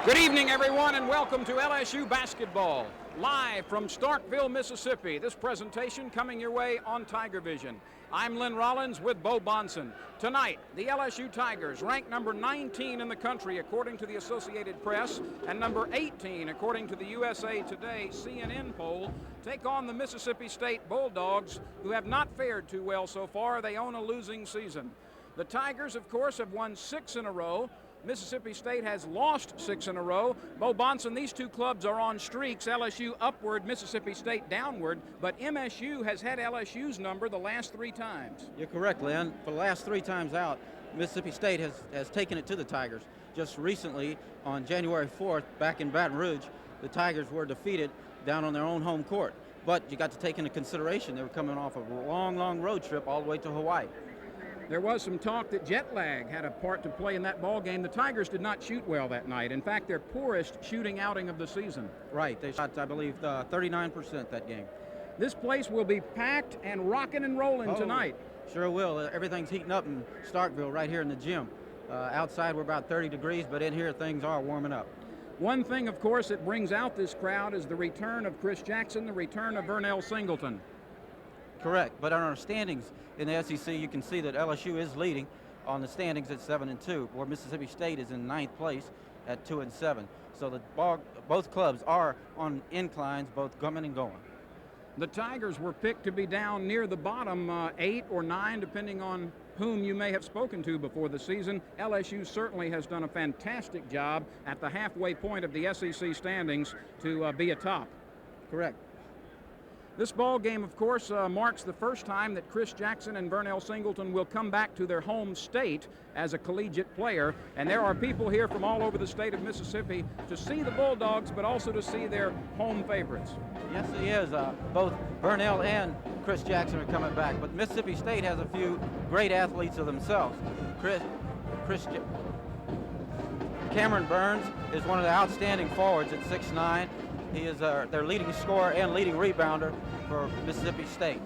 Good evening, everyone, and welcome to LSU basketball, live from Starkville, Mississippi. This presentation coming your way on TigerVision. I'm Lynn Rollins with Bo Bonson. Tonight, the LSU Tigers, ranked number 19 in the country according to the Associated Press, and number 18 according to the USA Today CNN poll, take on the Mississippi State Bulldogs, who have not fared too well so far. They own a losing season. The Tigers, of course, have won 6 in a row. Mississippi State has lost 6 in a row. Bo Bonson, these two clubs are on streaks. LSU upward, Mississippi State downward. But MSU has had LSU's number the last 3 times. You're correct, Lynn. For the last 3 times out, Mississippi State has taken it to the Tigers. Just recently, on January 4th, back in Baton Rouge, the Tigers were defeated down on their own home court. But you got to take into consideration they were coming off a long, long road trip all the way to Hawaii. There was some talk that jet lag had a part to play in that ball game. The Tigers did not shoot well that night. In fact, their poorest shooting outing of the season. Right. They shot, I believe, 39% that game. This place will be packed and rocking and rolling tonight. Sure will. Everything's heating up in Starkville right here in the gym. Outside we're about 30 degrees, but in here things are warming up. One thing, of course, that brings out this crowd is the return of Chris Jackson, the return of Vernell Singleton. Correct, but on our standings in the SEC, you can see that LSU is leading on the standings at 7-2, where Mississippi State is in 9th place at 2-7. So both clubs are on inclines, both coming and going. The Tigers were picked to be down near the bottom, 8 or 9, depending on whom you may have spoken to before the season. LSU certainly has done a fantastic job at the halfway point of the SEC standings to be atop. Correct. This ball game, of course, marks the first time that Chris Jackson and Vernell Singleton will come back to their home state as a collegiate player. And there are people here from all over the state of Mississippi to see the Bulldogs, but also to see their home favorites. Yes, he is. Both Vernell and Chris Jackson are coming back. But Mississippi State has a few great athletes of themselves. Cameron Burns is one of the outstanding forwards at 6'9". He is their leading scorer and leading rebounder for Mississippi State.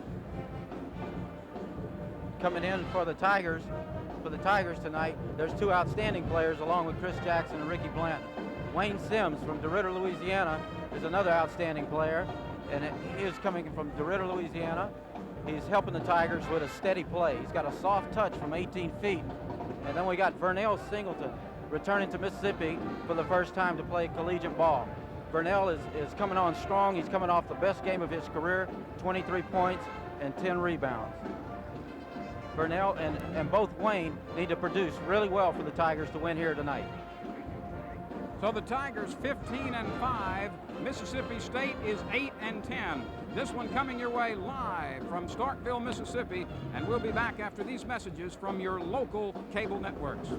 Coming in for the Tigers tonight, there's 2 outstanding players along with Chris Jackson and Ricky Blanton. Wayne Sims from DeRidder, Louisiana is another outstanding player, and he is coming from DeRidder, Louisiana. He's helping the Tigers with a steady play. He's got a soft touch from 18 feet. And then we got Vernell Singleton returning to Mississippi for the first time to play collegiate ball. Vernell is coming on strong. He's coming off the best game of his career, 23 points and 10 rebounds. Vernell and both Wayne need to produce really well for the Tigers to win here tonight. So the Tigers 15-5, Mississippi State is 8-10. This one coming your way live from Starkville, Mississippi, and we'll be back after these messages from your local cable networks.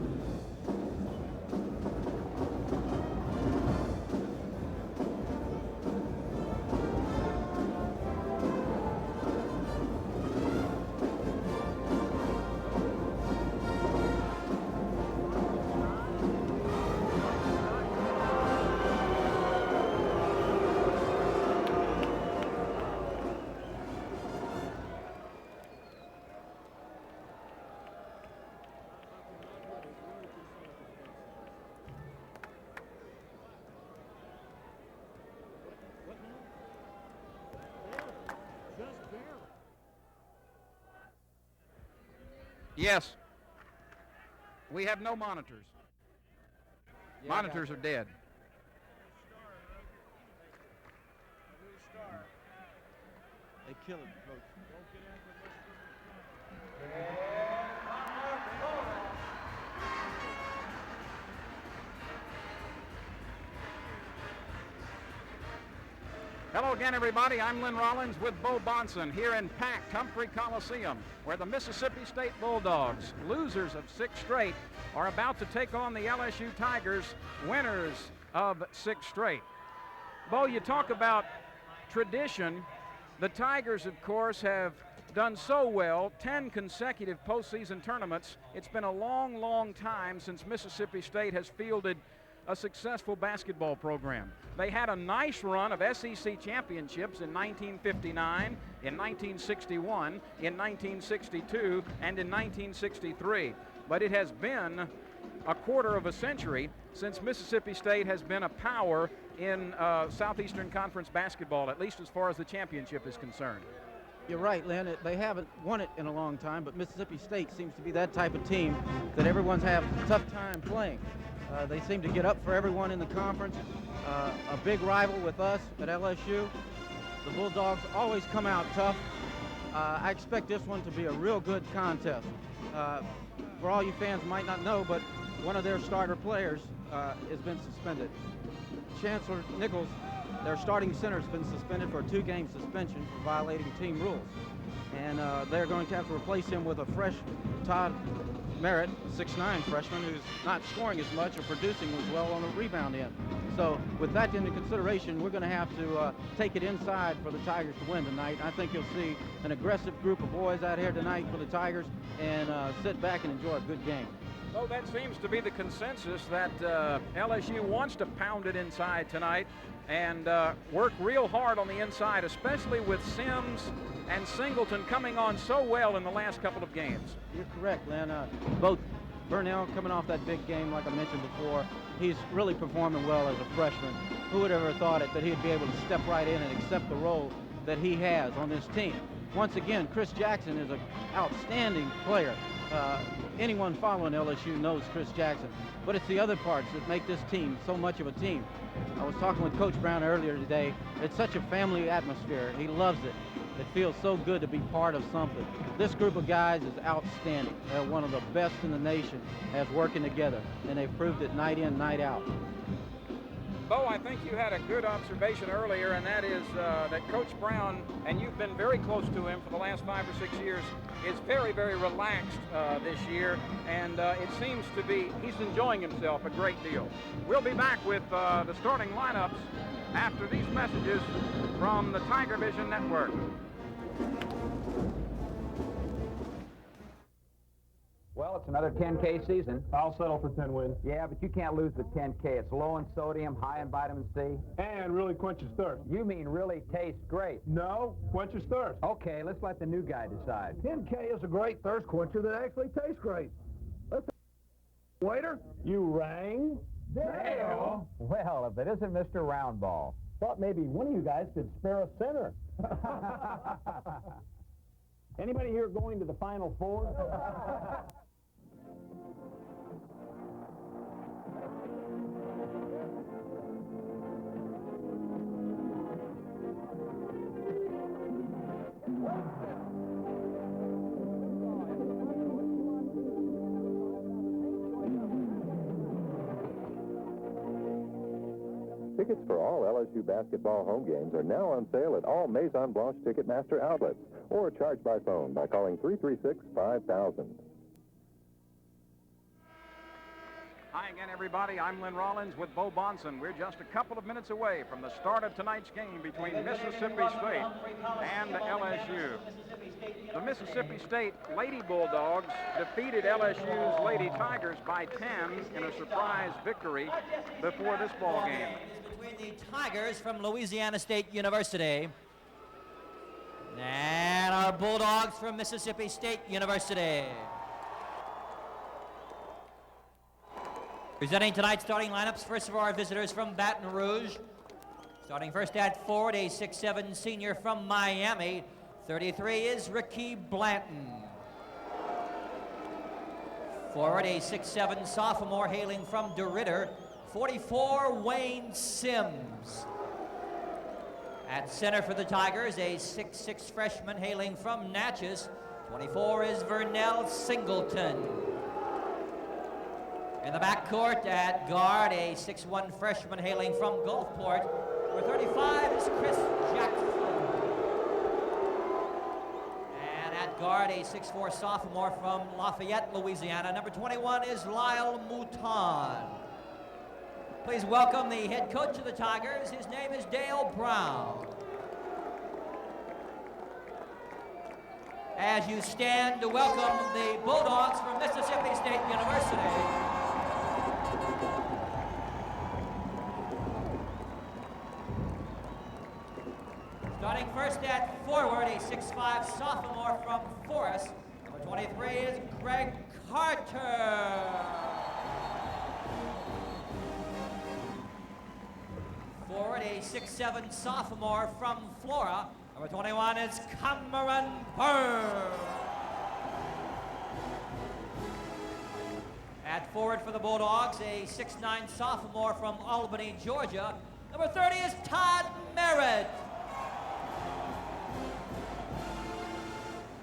Yes. We have no monitors. Yeah, monitors are dead. They kill him, Coach. Hello again, everybody. I'm Lynn Rollins with Bo Bonson here in packed Humphrey Coliseum, where the Mississippi State Bulldogs, losers of 6 straight, are about to take on the LSU Tigers, winners of 6 straight. Bo, you talk about tradition. The Tigers, of course, have done so well, 10 consecutive postseason tournaments. It's been a long, long time since Mississippi State has fielded a successful basketball program. They had a nice run of SEC championships in 1959, in 1961, in 1962, and in 1963. But it has been a quarter of a century since Mississippi State has been a power in Southeastern Conference basketball, at least as far as the championship is concerned. You're right, Lynn. They haven't won it in a long time, but Mississippi State seems to be that type of team that everyone's have a tough time playing. They seem to get up for everyone in the conference. A big rival with us at LSU. The Bulldogs always come out tough. I expect this one to be a real good contest. For all you fans might not know, but one of their starter players has been suspended. Chancellor Nichols, their starting center, has been suspended for a 2-game suspension for violating team rules. And they're going to have to replace him with a fresh Todd Merritt, 6'9" freshman, who's not scoring as much or producing as well on the rebound end. So with that into consideration, we're going to have to take it inside for the Tigers to win tonight. I think you'll see an aggressive group of boys out here tonight for the Tigers, and sit back and enjoy a good game. So that seems to be the consensus, that LSU wants to pound it inside tonight and work real hard on the inside, especially with Sims and Singleton coming on so well in the last couple of games. You're correct, Len. Both Burnell coming off that big game, like I mentioned before, he's really performing well as a freshman. Who would ever thought it, that he'd be able to step right in and accept the role that he has on this team. Once again, Chris Jackson is an outstanding player. Anyone following LSU knows Chris Jackson, but it's the other parts that make this team so much of a team. I was talking with Coach Brown earlier today. It's such a family atmosphere. He loves it. It feels so good to be part of something. This group of guys is outstanding. They're one of the best in the nation as working together, and they've proved it night in, night out. Bo, I think you had a good observation earlier, and that is that Coach Brown, and you've been very close to him for the last 5 or 6 years, is very, very relaxed this year, and it seems to be he's enjoying himself a great deal. We'll be back with the starting lineups after these messages from the TigerVision Network. Well, it's another 10K season. I'll settle for 10 wins. Yeah, but you can't lose the 10K. It's low in sodium, high in vitamin C. And really quenches thirst. You mean really tastes great? No, quenches thirst. Okay, let's let the new guy decide. 10K is a great thirst quencher that actually tastes great. Waiter, you rang? Dale. Well, if it isn't Mr. Roundball. Thought maybe one of you guys could spare a center. Anybody here going to the Final Four? Tickets for all LSU basketball home games are now on sale at all Maison Blanche Ticketmaster outlets, or charged by phone by calling 336-5000. Hi again, everybody. I'm Lynn Rollins with Bo Bonson. We're just a couple of minutes away from the start of tonight's game between Mississippi State and LSU. The Mississippi State Lady Bulldogs defeated LSU's Lady Tigers by 10 in a surprise victory before this ball game. Between the Tigers from Louisiana State University and our Bulldogs from Mississippi State University. Presenting tonight's starting lineups, first of our visitors from Baton Rouge. Starting first at forward, a 6'7" senior from Miami. 33 is Ricky Blanton. Forward, a 6'7" sophomore hailing from DeRidder. 44, Wayne Sims. At center for the Tigers, a 6'6" freshman hailing from Natchez. 24 is Vernell Singleton. In the backcourt at guard, a 6'1" freshman hailing from Gulfport. Number 35 is Chris Jackson. And at guard, a 6'4" sophomore from Lafayette, Louisiana. Number 21 is Lyle Mouton. Please welcome the head coach of the Tigers. His name is Dale Brown. As you stand to welcome the Bulldogs from Mississippi State University. Starting first at forward, a 6'5" sophomore from Forest. Number 23 is Greg Carter. forward, a 6'7" sophomore from Flora. Number 21 is Cameron Burr. At forward for the Bulldogs, a 6'9" sophomore from Albany, Georgia. Number 30 is Todd Merritt.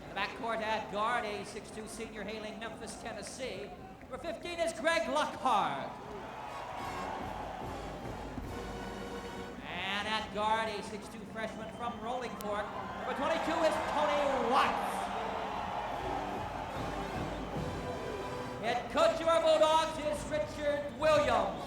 In the backcourt at guard, a 6'2" senior hailing Memphis, Tennessee. Number 15 is Greg Lockhart. And at guard, a 6'2" freshman from Rolling Fork. Number 22 is Tony Watts. Head coach of our Bulldogs is Richard Williams.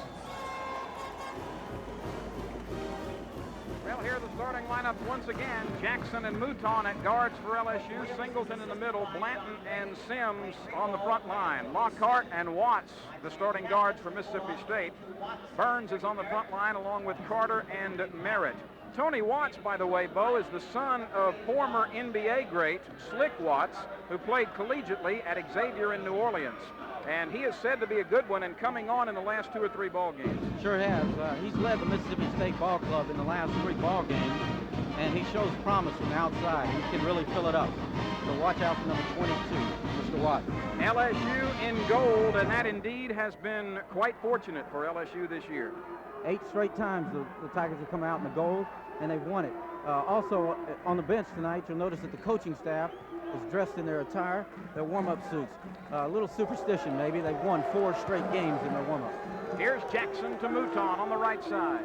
Well, here are the starting lineups once again. Jackson and Mouton at guards for LSU. Singleton in the middle. Blanton and Sims on the front line. Lockhart and Watts, the starting guards for Mississippi State. Burns is on the front line along with Carter and Merritt. Tony Watts, by the way, Bo, is the son of former NBA great Slick Watts, who played collegiately at Xavier in New Orleans. And he is said to be a good one and coming on in the last 2 or 3 ball games. Sure has. He's led the Mississippi State Ball Club in the last 3 ball games, and he shows promise from the outside. He can really fill it up. So watch out for number 22, Mr. Watts. LSU in gold, and that indeed has been quite fortunate for LSU this year. 8 straight times the Tigers have come out in the gold, and they've won it. Also, on the bench tonight, you'll notice that the coaching staff is dressed in their attire, their warm-up suits. A little superstition, maybe. They've won 4 straight games in their warm-up. Here's Jackson to Mouton on the right side.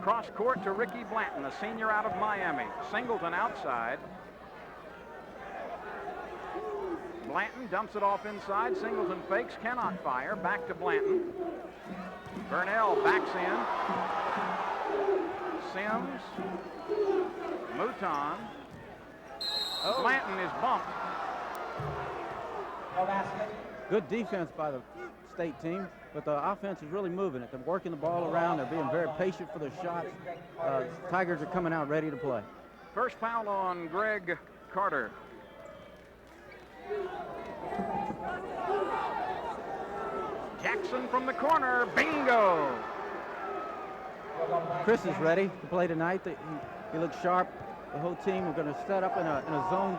Cross court to Ricky Blanton, a senior out of Miami. Singleton outside. Blanton dumps it off inside. Singleton fakes, cannot fire. Back to Blanton. Burnell backs in. Sims. Mouton. Blanton is bumped. Good defense by the state team, but the offense is really moving it. They're working the ball around. They're being very patient for their shots. Tigers are coming out ready to play. First foul on Greg Carter. Jackson from the corner. Bingo! Chris is ready to play tonight. He looks sharp. The whole team are going to set up in a zone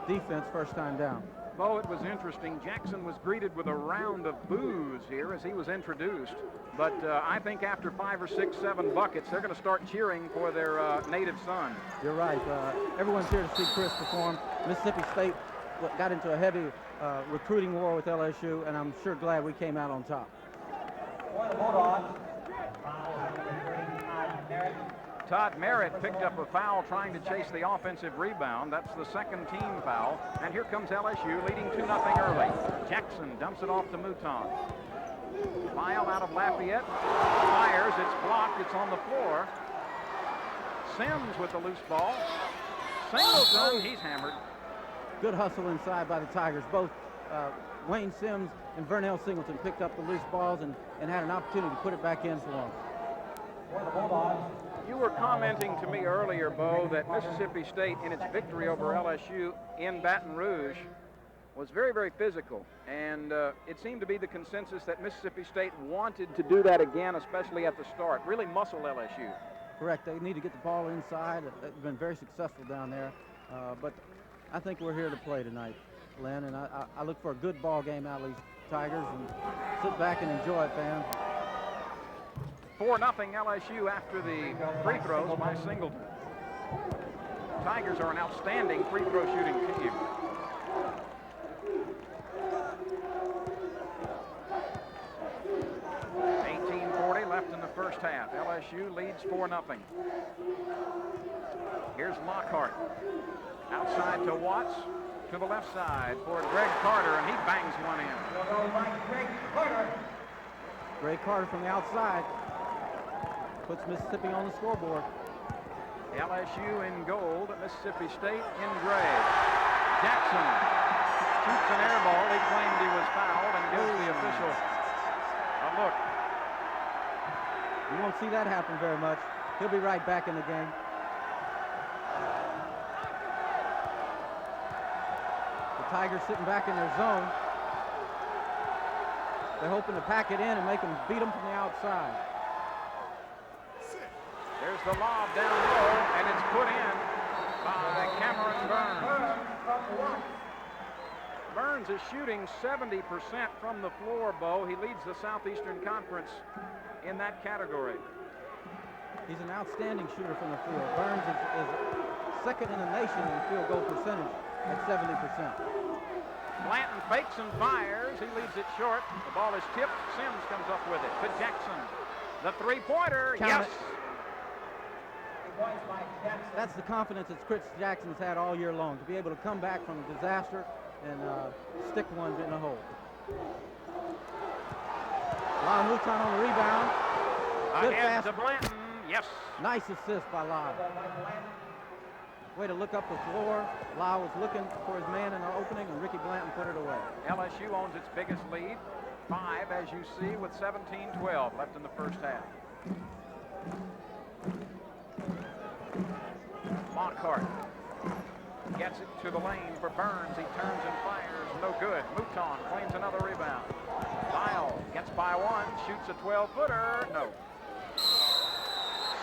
defense first time down. Bo, it was interesting. Jackson was greeted with a round of boos here as he was introduced. But I think after 5 or 6, 7 buckets, they're going to start cheering for their native son. You're right. Everyone's here to see Chris perform. Mississippi State got into a heavy recruiting war with LSU, and I'm sure glad we came out on top. Todd Merritt picked up a foul trying to chase the offensive rebound. That's the second team foul. And here comes LSU leading 2-0 early. Jackson dumps it off to Mouton. File out of Lafayette. Fires. It's blocked. It's on the floor. Sims with the loose ball. Singleton. He's hammered. Good hustle inside by the Tigers. Both Wayne Sims and Vernell Singleton picked up the loose balls and had an opportunity to put it back in for them. You were commenting to me earlier, Bo, that Mississippi State, in its victory over LSU in Baton Rouge, was very, very physical. And it seemed to be the consensus that Mississippi State wanted to do that again, especially at the start. Really muscle LSU. Correct. They need to get the ball inside. They've been very successful down there. But I think we're here to play tonight, Len, and I look for a good ball game out of these Tigers, and sit back and enjoy it, fans. 4-0 LSU after the free throws by Singleton. Tigers are an outstanding free throw shooting team. .1840 left in the first half. LSU leads 4-0. Here's Lockhart. Outside to Watts. To the left side for Greg Carter, and he bangs one in. Greg Carter from the outside puts Mississippi on the scoreboard. LSU in gold, Mississippi State in gray. Jackson shoots an air ball. He claimed he was fouled and gives the official a look. You won't see that happen very much. He'll be right back in the game. The Tigers sitting back in their zone. They're hoping to pack it in and make them beat them from the outside. There's the lob down low, and it's put in by Cameron Burns. Burns is shooting 70% from the floor, Bo. He leads the Southeastern Conference in that category. He's an outstanding shooter from the field. Burns is second in the nation in field goal percentage at 70%. Blanton fakes and fires. He leaves it short. The ball is tipped. Sims comes up with it to Jackson. The three-pointer, yes. That's the confidence that Chris Jackson's had all year long, to be able to come back from a disaster and stick one in the hole. Lyle Mouton on the rebound. Good Ahead pass. to Blanton, yes. Nice assist by Lyle. Way to look up the floor. Lyle was looking for his man in the opening, and Ricky Blanton put it away. LSU owns its biggest lead, 5, as you see, with 17-12 left in the first half. Lockhart gets it to the lane for Burns. He turns and fires. No good. Mouton claims another rebound. Lyle gets by one, shoots a 12-footer. No.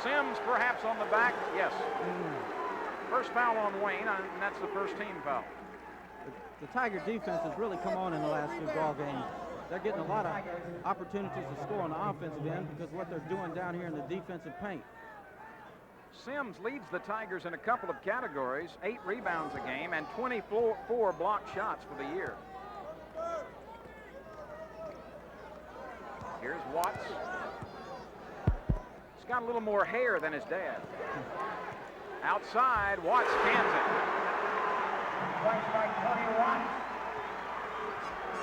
Sims perhaps on the back. Yes. First foul on Wayne, and that's the first team foul. The Tiger defense has really come on in the last few ball games. They're getting a lot of opportunities to score on the offensive end because of what they're doing down here in the defensive paint. Sims leads the Tigers in a couple of categories, 8 rebounds a game and 24 blocked shots for the year. Here's Watts. He's got a little more hair than his dad. Outside, Watts cans it.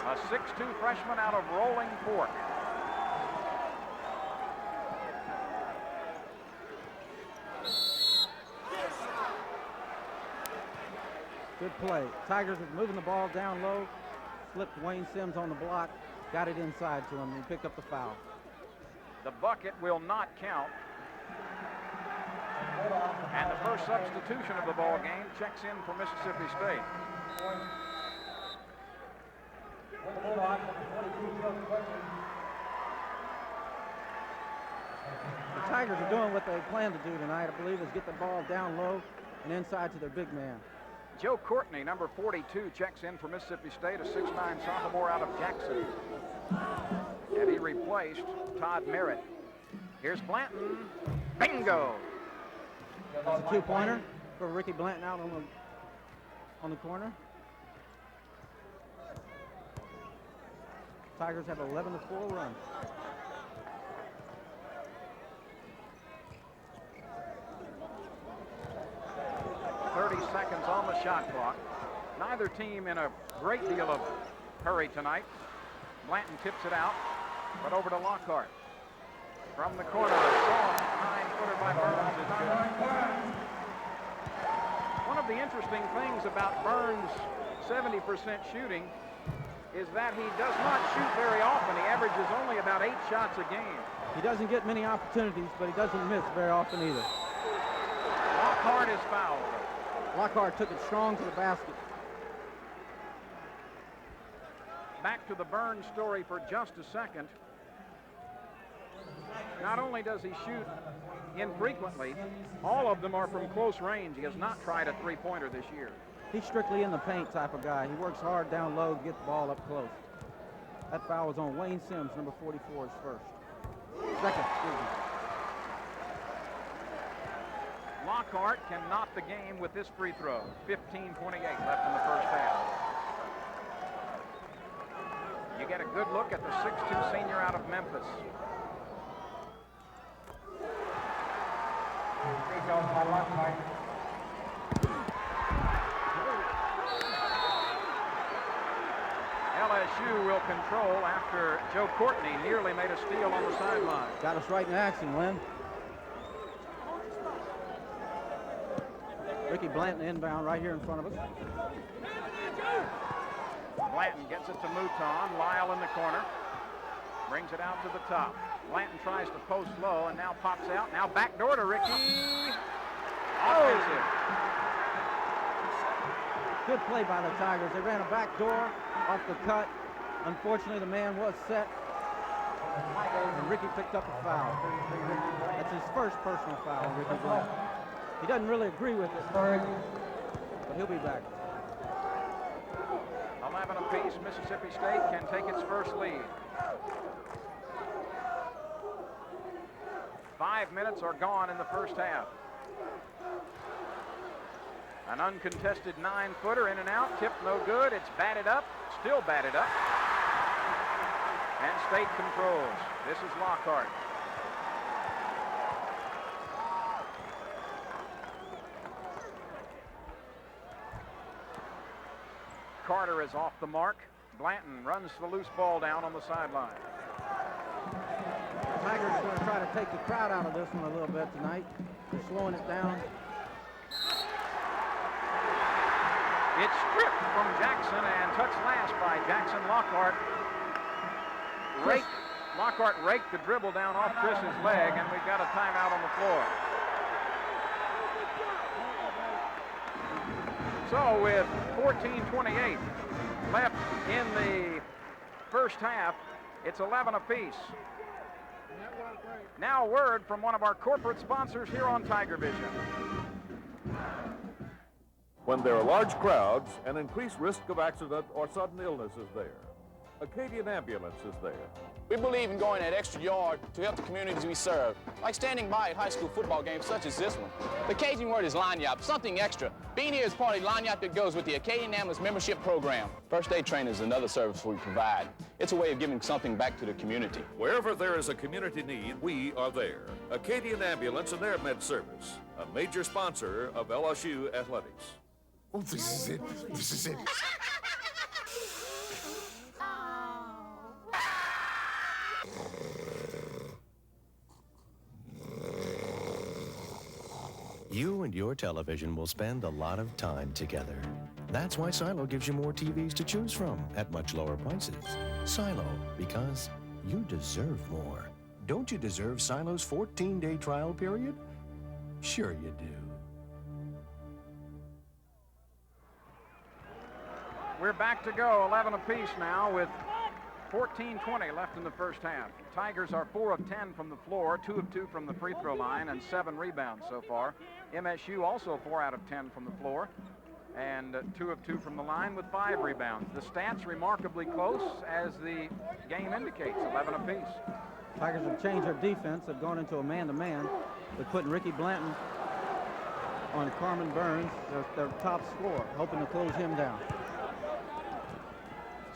A 6'2" freshman out of Rolling Fork. Good play. Tigers are moving the ball down low. Flipped Wayne Sims on the block. Got it inside to him and picked up the foul. The bucket will not count. And the first substitution of the ball game checks in for Mississippi State. The Tigers are doing what they plan to do tonight, I believe, is get the ball down low and inside to their big man. Joe Courtney, number 42, checks in for Mississippi State, a 6'9" sophomore out of Jackson. And he replaced Todd Merritt. Here's Blanton. Bingo! That's a two-pointer for Ricky Blanton out on the corner. Tigers have an 11-4 run. Seconds on the shot clock. Neither team in a great deal of hurry tonight. Blanton tips it out, but over to Lockhart. From the corner, a soft 9-footer by Burns is good. One of the interesting things about Burns' 70% shooting is that he does not shoot very often. He averages only about 8 shots a game. He doesn't get many opportunities, but he doesn't miss very often either. Lockhart is fouled. Lockhart took it strong to the basket. Back to the Burns story for just a second. Not only does he shoot infrequently, all of them are from close range. He has not tried a three-pointer this year. He's strictly in the paint type of guy. He works hard down low to get the ball up close. That foul was on Wayne Sims, number 44 is second, excuse me. Lockhart can knot the game with this free throw. 15:28 left in the first half. You get a good look at the 6'2" senior out of Memphis. LSU will control after Joe Courtney nearly made a steal on the sideline. Got us right in action, Lynn. Ricky Blanton inbound right here in front of us. Blanton gets it to Mouton. Lyle in the corner. Brings it out to the top. Blanton tries to post low and now pops out. Now backdoor to Ricky. Offensive. Good play by the Tigers. They ran a back door off the cut. Unfortunately, the man was set. And Ricky picked up a foul. That's his first personal foul, Ricky Blanton. He doesn't really agree with it, but he'll be back. 11 apiece. Mississippi State can take its first lead. 5 minutes are gone in the first half. An uncontested 9-footer in and out, tipped no good. It's batted up, still batted up. And State controls. This is Lockhart. Carter is off the mark. Blanton runs the loose ball down on the sideline. The Tigers are going to try to take the crowd out of this one a little bit tonight. They're slowing it down. It's stripped from Jackson and touched last by Jackson. Lockhart raked the dribble down off Chris's leg, and we've got a timeout on the floor. So with 14:28 left in the first half, it's 11 apiece. Now a word from one of our corporate sponsors here on TigerVision. When there are large crowds, an increased risk of accident or sudden illness is there. Acadian Ambulance is there. We believe in going that extra yard to help the communities we serve, like standing by at high school football games such as this one. The Cajun word is lanyap, something extra. Being here is part of the lanyap that goes with the Acadian Ambulance membership program. First aid training is another service we provide. It's a way of giving something back to the community. Wherever there is a community need, we are there. Acadian Ambulance and Air Med Service, a major sponsor of LSU athletics. Oh, this is it. This is it. You and your television will spend a lot of time together. That's why Silo gives you more TVs to choose from at much lower prices. Silo, because you deserve more. Don't you deserve Silo's 14-day trial period? Sure you do. We're back to go, 11 apiece now with 14:20 left in the first half. Tigers are 4 of 10 from the floor, 2 of 2 from the free throw line, and 7 rebounds so far. MSU also 4 out of 10 from the floor, and 2 of 2 from the line with 5 rebounds. The stats remarkably close, as the game indicates, 11 apiece. Tigers have changed their defense. They've gone into a man-to-man. They're putting Ricky Blanton on Carmen Burns, their top scorer, hoping to close him down.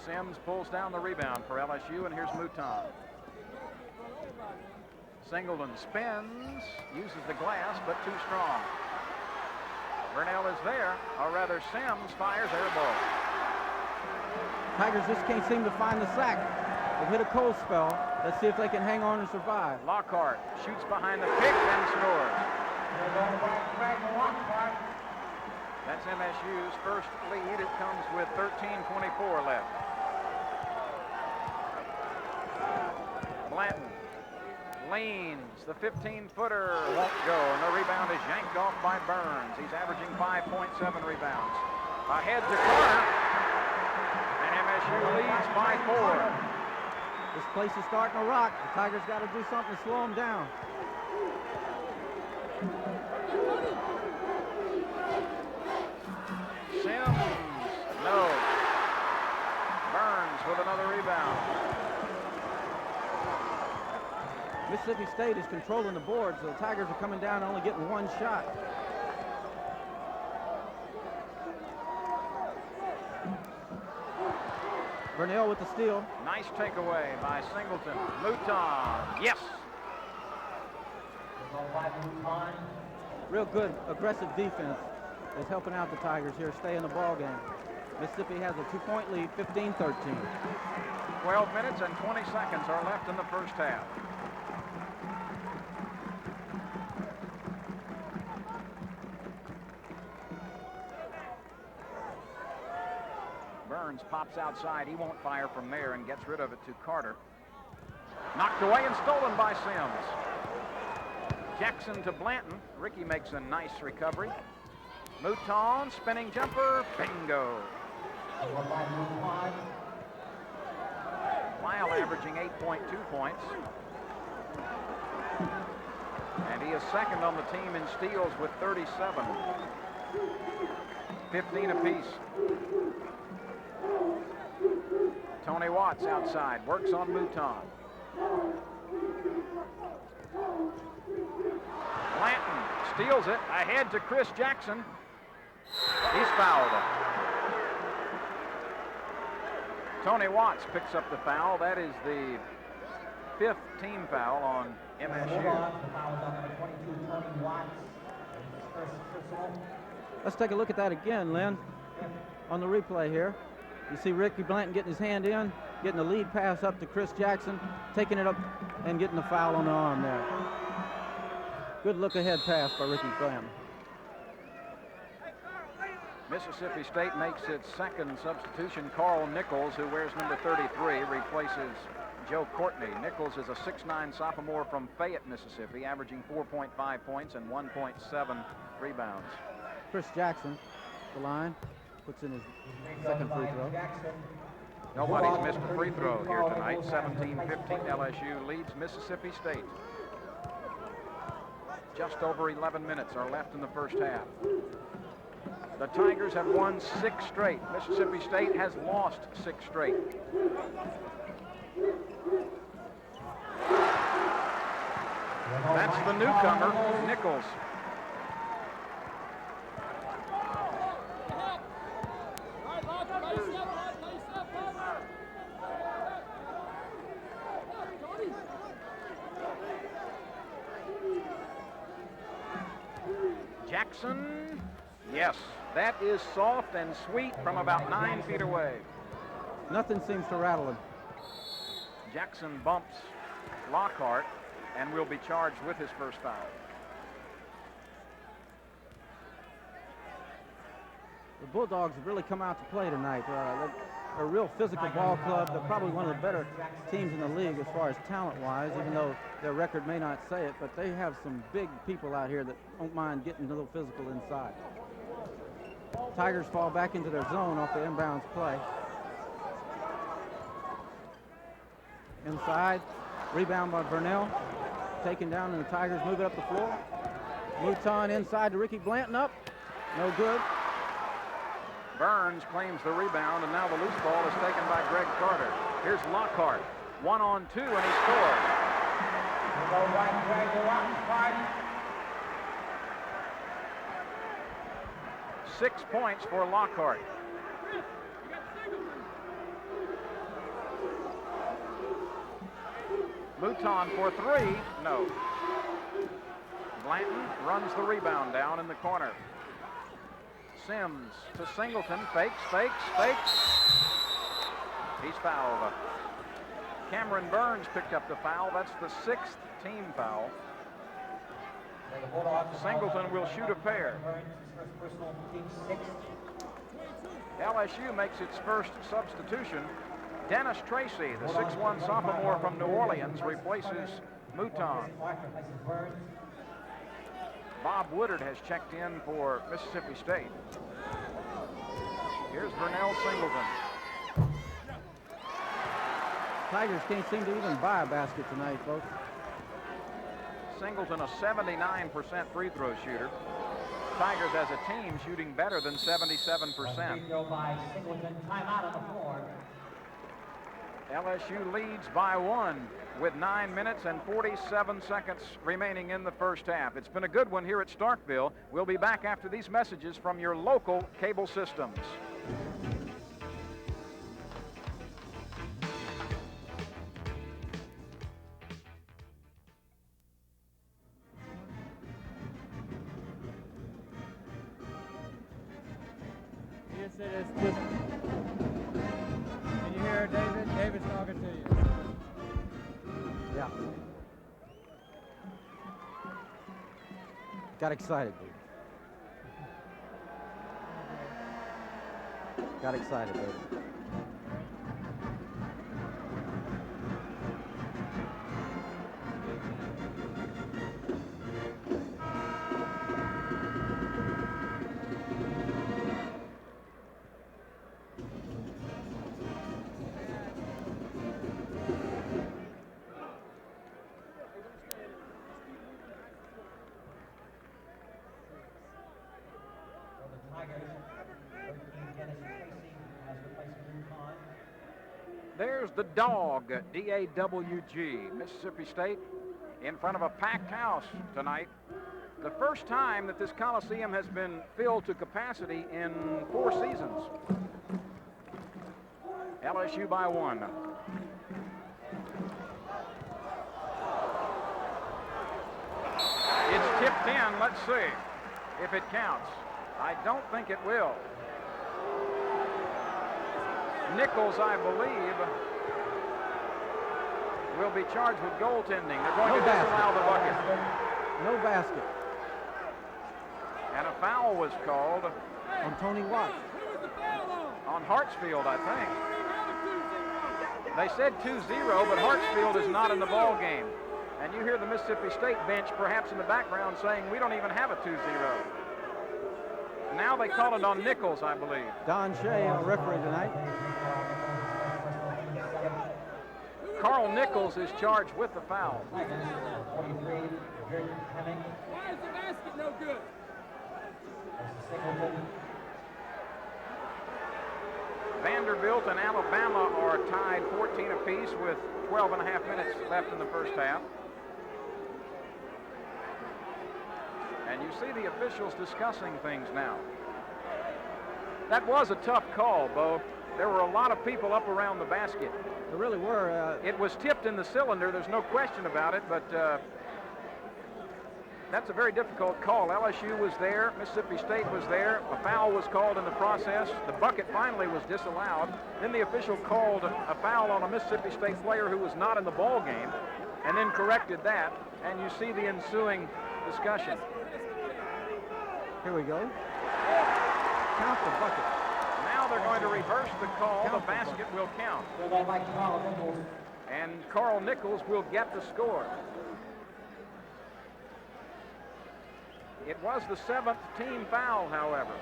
Sims pulls down the rebound for LSU, and here's Mouton. Singleton spins, uses the glass, but too strong. Burnell is there, or rather Sims fires air ball. Tigers just can't seem to find the sack. They've hit a cold spell. Let's see if they can hang on and survive. Lockhart shoots behind the pick and scores. That's MSU's first lead. It comes with 13:24 left. Blanton leans. The 15-footer won't go, and the rebound is yanked off by Burns. He's averaging 5.7 rebounds. Ahead to Carter, and MSU leads by 4. This place is starting to rock. The Tigers got to do something to slow them down. Sims, no. Burns with another rebound. Mississippi State is controlling the board, so the Tigers are coming down only getting one shot. Burnell with the steal. Nice takeaway by Singleton. Mouton, yes. Real good aggressive defense is helping out the Tigers here stay in the ball game. Mississippi has a 2-point lead, 15-13. 12 minutes and 20 seconds are left in the first half. Burns pops outside. He won't fire from there and gets rid of it to Carter. Knocked away and stolen by Sims. Jackson to Blanton. Ricky makes a nice recovery. Mouton, spinning jumper, bingo. Lyle averaging 8.2 points. And he is second on the team in steals with 37. 15 apiece. Tony Watts outside, works on Mouton. Blanton steals it, ahead to Chris Jackson. He's fouled. Tony Watts picks up the foul. That is the 5th team foul on MSU. Let's take a look at that again, Lynn, on the replay here. You see Ricky Blanton getting his hand in, getting the lead pass up to Chris Jackson, taking it up and getting the foul on the arm there. Good look-ahead pass by Ricky Blanton. Mississippi State makes its second substitution. Carl Nichols, who wears number 33, replaces Joe Courtney. Nichols is a 6'9" sophomore from Fayette, Mississippi, averaging 4.5 points and 1.7 rebounds. Chris Jackson, the line, puts in his second free throw. Nobody's missed a free throw here tonight. 17-15, LSU leads Mississippi State. Just over 11 minutes are left in the first half. The Tigers have won 6 straight. Mississippi State has lost 6 straight. That's the newcomer, Nichols. Jackson, yes, that is soft and sweet from about 9 feet away. Nothing seems to rattle him. Jackson bumps Lockhart and will be charged with his first foul. The Bulldogs have really come out to play tonight. They're a real physical ball club. They're probably one of the better teams in the league as far as talent-wise, even though their record may not say it, but they have some big people out here that don't mind getting a little physical inside. Tigers fall back into their zone off the inbounds play. Inside, rebound by Burnell, taken down, and the Tigers move it up the floor. Mouton inside to Ricky Blanton, up, no good. Burns claims the rebound, and now the loose ball is taken by Greg Carter. Here's Lockhart, 1-on-2, and he scores. 6 points for Lockhart. Mouton for 3, no. Blanton runs the rebound down in the corner. Sims to Singleton, fakes. He's fouled. Cameron Burns picked up the foul. That's the 6th team foul. Singleton will shoot a pair. LSU makes its first substitution. Dennis Tracy, the 6'1" sophomore from New Orleans, replaces Mouton. Bob Woodard has checked in for Mississippi State. Here's Vernell Singleton. Tigers can't seem to even buy a basket tonight, folks. Singleton, a 79% free throw shooter. Tigers as a team shooting better than 77%. LSU leads by 1 with 9 minutes and 47 seconds remaining in the first half. It's been a good one here at Starkville. We'll be back after these messages from your local cable systems. Yes, it is. Can you hear David? David's talking to you. Yeah. Got excited, dude. Got excited, dude. There's the Dog, D-A-W-G, Mississippi State, in front of a packed house tonight. The first time that this Coliseum has been filled to capacity in 4 seasons. LSU by 1. It's tipped in. Let's see if it counts. I don't think it will. Nichols, I believe, will be charged with goaltending. They're going to disallow the bucket. No basket. And a foul was called on Tony Watts. On Hartsfield, I think. They said 2-0, but Hartsfield is not in the ball game. And you hear the Mississippi State bench perhaps in the background saying we don't even have a 2-0. Now they call it on Nichols, I believe. Don Shea, our referee tonight. Carl Nichols is charged with the foul. Why is the basket no good? Vanderbilt and Alabama are tied 14 apiece with 12.5 minutes left in the first half. And you see the officials discussing things now. That was a tough call, Bo. There were a lot of people up around the basket. There really were. It was tipped in the cylinder, there's no question about it, but that's a very difficult call. LSU was there, Mississippi State was there, a foul was called in the process. The bucket finally was disallowed. Then the official called a foul on a Mississippi State player who was not in the ball game, and then corrected that, and you see the ensuing discussion. Here we go. Count the bucket. Now they're going to reverse the call. The basket will count. And Carl Nichols will get the score. It was the 7th team foul, however.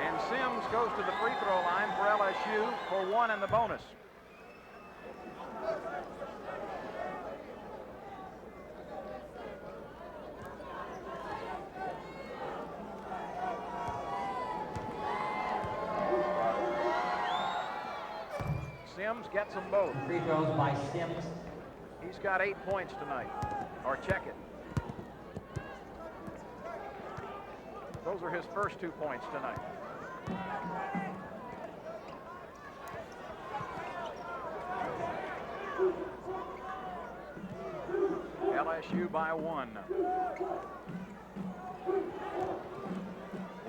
And Sims goes to the free throw line for LSU for 1 in the bonus. Sims gets them both. Free throws by Sims. He's got 8 points tonight. Or check it. Those are his first 2 points tonight. LSU by 1.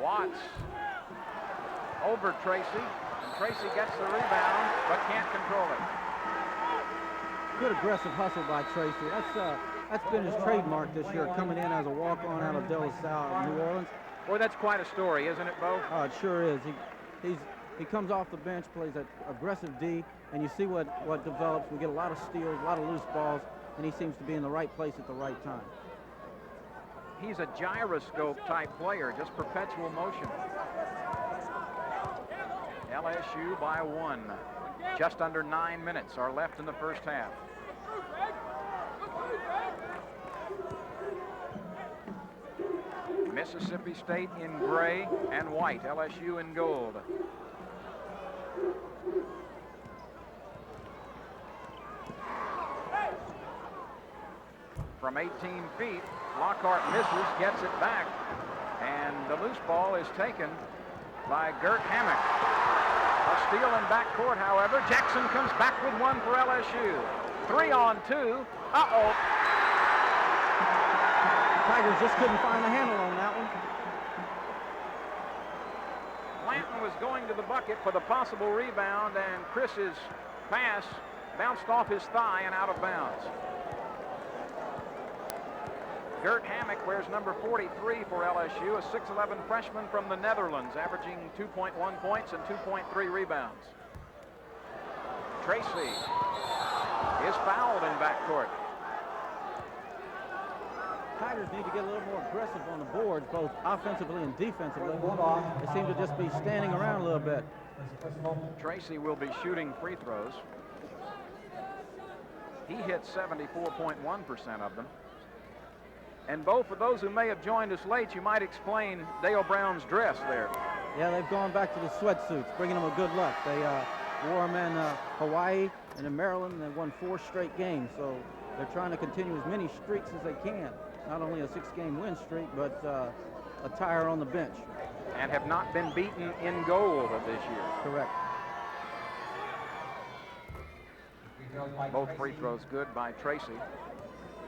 Watts over Tracy. Tracy gets the rebound, but can't control it. Good aggressive hustle by Tracy. That's been his trademark this year, coming in as a walk-on out of De La Salle in New Orleans. Boy, that's quite a story, isn't it, Bo? Oh, it sure is. He comes off the bench, plays that aggressive D, and you see what develops. We get a lot of steals, a lot of loose balls, and he seems to be in the right place at the right time. He's a gyroscope-type player, just perpetual motion. LSU by 1. Just under 9 minutes are left in the first half. Mississippi State in gray and white, LSU in gold. From 18 feet, Lockhart misses, gets it back, and the loose ball is taken by Gert Hammock. A steal in backcourt, however. Jackson comes back with 1 for LSU. 3 on 2. Uh-oh. Tigers just couldn't find the handle on that one. Blanton was going to the bucket for the possible rebound, and Chris's pass bounced off his thigh and out of bounds. Gert Hammock wears number 43 for LSU, a 6'11 freshman from the Netherlands, averaging 2.1 points and 2.3 rebounds. Tracy is fouled in backcourt. Tigers need to get a little more aggressive on the boards, both offensively and defensively. They seem to just be standing around a little bit. Tracy will be shooting free throws. He hit 74.1% of them. And Bo, for those who may have joined us late, you might explain Dale Brown's dress there. Yeah, they've gone back to the sweatsuits, bringing them a good luck. wore them in Hawaii and in Maryland, and they won 4 straight games. So they're trying to continue as many streaks as they can. Not only a 6-game win streak, but a tire on the bench. And have not been beaten in gold this year. Correct. Both free throws good by Tracy.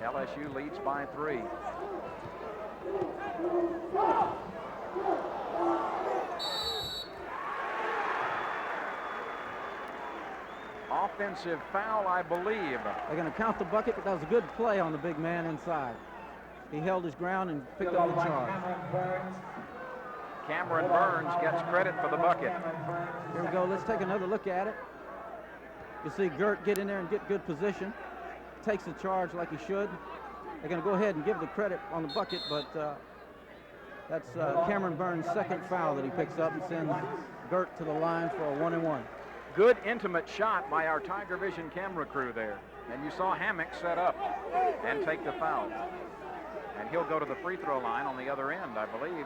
LSU leads by 3. Offensive foul, I believe. They're going to count the bucket, but that was a good play on the big man inside. He held his ground and picked up the charge. Cameron Burns gets credit for the bucket. Here we go. Let's take another look at it. You see Gert get in there and get good position. Takes the charge like he should. They're going to go ahead and give the credit on the bucket, but that's Cameron Burns' second foul that he picks up and sends Gert to the line for a 1-and-1. Good intimate shot by our TigerVision camera crew there. And you saw Hammock set up and take the foul. And he'll go to the free throw line on the other end, I believe.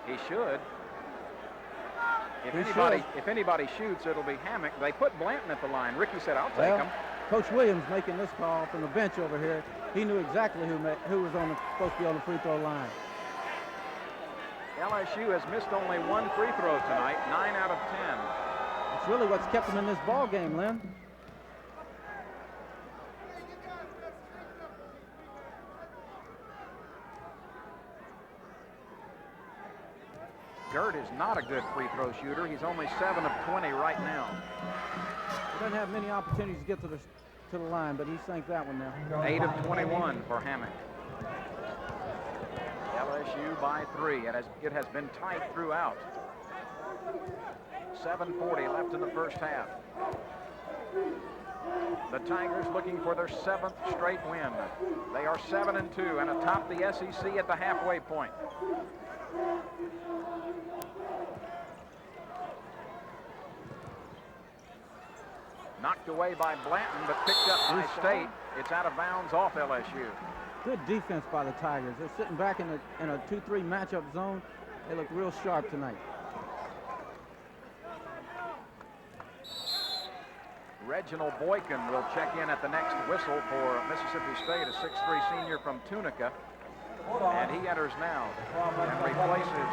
He should. If anybody shoots, it'll be Hammock. They put Blanton at the line. Ricky said, I'll take him. Coach Williams making this call from the bench over here. He knew exactly who was supposed to be on the free throw line. LSU has missed only 1 free throw tonight, 9 out of 10. It's really what's kept them in this ball game, Lynn. Gert is not a good free throw shooter. He's only 7 of 20 right now. He doesn't have many opportunities to get to the line, but he sank that one now. 8 of 21 for Hammock. LSU by 3. It has been tight throughout. 7:40 left in the first half. The Tigers looking for their 7th straight win. They are 7-2 and atop the SEC at the halfway point. Knocked away by Blanton, but picked up by State. It's out of bounds off LSU. Good defense by the Tigers. They're sitting back in a 2-3 matchup zone. They look real sharp tonight. Reginald Boykin will check in at the next whistle for Mississippi State, a 6'3 senior from Tunica. And he enters now and replaces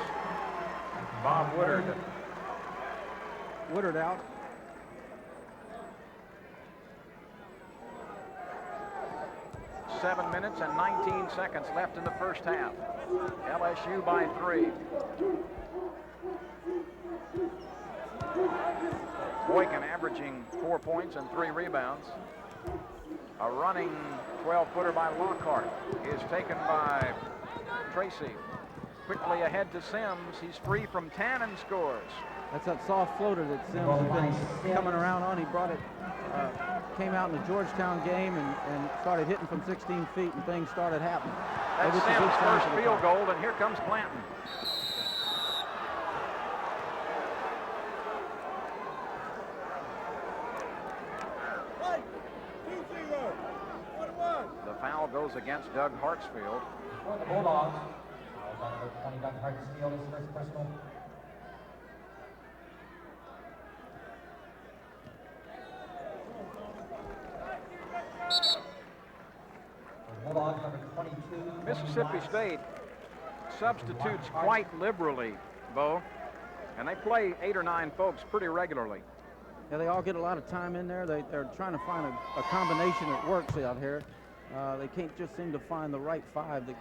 Bob Woodard. Woodard out. Seven minutes and 19 seconds left in the first half. LSU by 3. Boykin averaging 4 points and 3 rebounds. A running 12-footer by Lockhart is taken by Tracy. Quickly ahead to Sims. He's free from 10 and scores. That's that soft floater that Sims has been coming around on. He brought it, came out in the Georgetown game and started hitting from 16 feet, and things started happening. That's Sims' first field goal, and here comes Blanton. The foul goes against Doug Hartsfield. For the Bulldogs, foul on number 20, Doug Hartsfield, his first personal. Bulldogs, number 22. Mississippi State substitutes quite liberally, Bo, and they play 8 or 9 folks pretty regularly. Yeah, they all get a lot of time in there. They're trying to find a combination that works out here. They can't just seem to find the right 5 that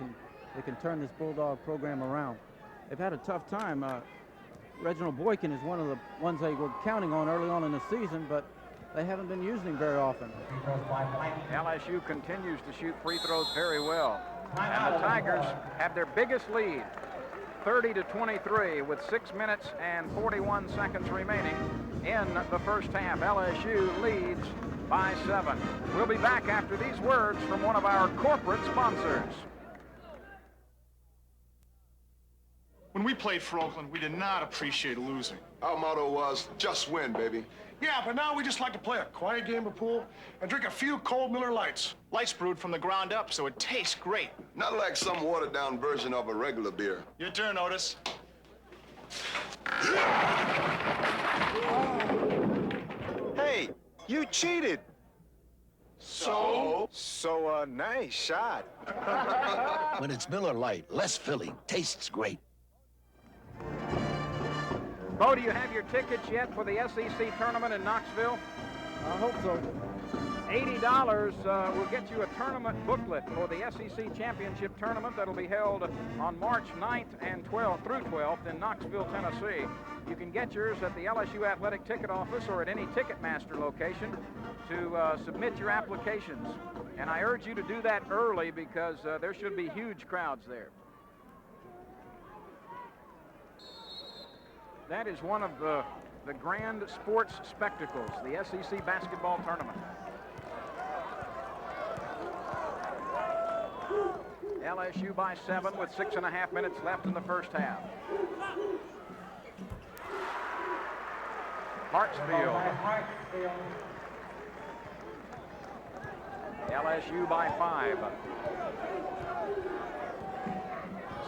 can turn this Bulldog program around. They've had a tough time. Reginald Boykin is one of the ones they were counting on early on in the season, but they haven't been using him very often. LSU continues to shoot free throws very well. And the Tigers have their biggest lead, 30-23, with 6 minutes and 41 seconds remaining in the first half. LSU leads by 7. We'll be back after these words from one of our corporate sponsors. When we played for Oakland, we did not appreciate losing. Our motto was, just win, baby. Yeah, but now we just like to play a quiet game of pool and drink a few cold Miller Lights. Lights brewed from the ground up, so it tastes great. Not like some watered-down version of a regular beer. Your turn, Otis. Hey, you cheated. So? So, nice shot. When it's Miller Lite, less filling, tastes great. Bo, do you have your tickets yet for the SEC tournament in Knoxville? I hope so. $80 will get you a tournament booklet for the SEC Championship Tournament that'll be held on March 9th and 12th through 12th in Knoxville, Tennessee. You can get yours at the LSU Athletic Ticket Office or at any Ticketmaster location to submit your applications. And I urge you to do that early because there should be huge crowds there. That is one of the grand sports spectacles, the SEC basketball tournament. LSU by 7 with 6.5 minutes left in the first half. Hartsfield. LSU by 5.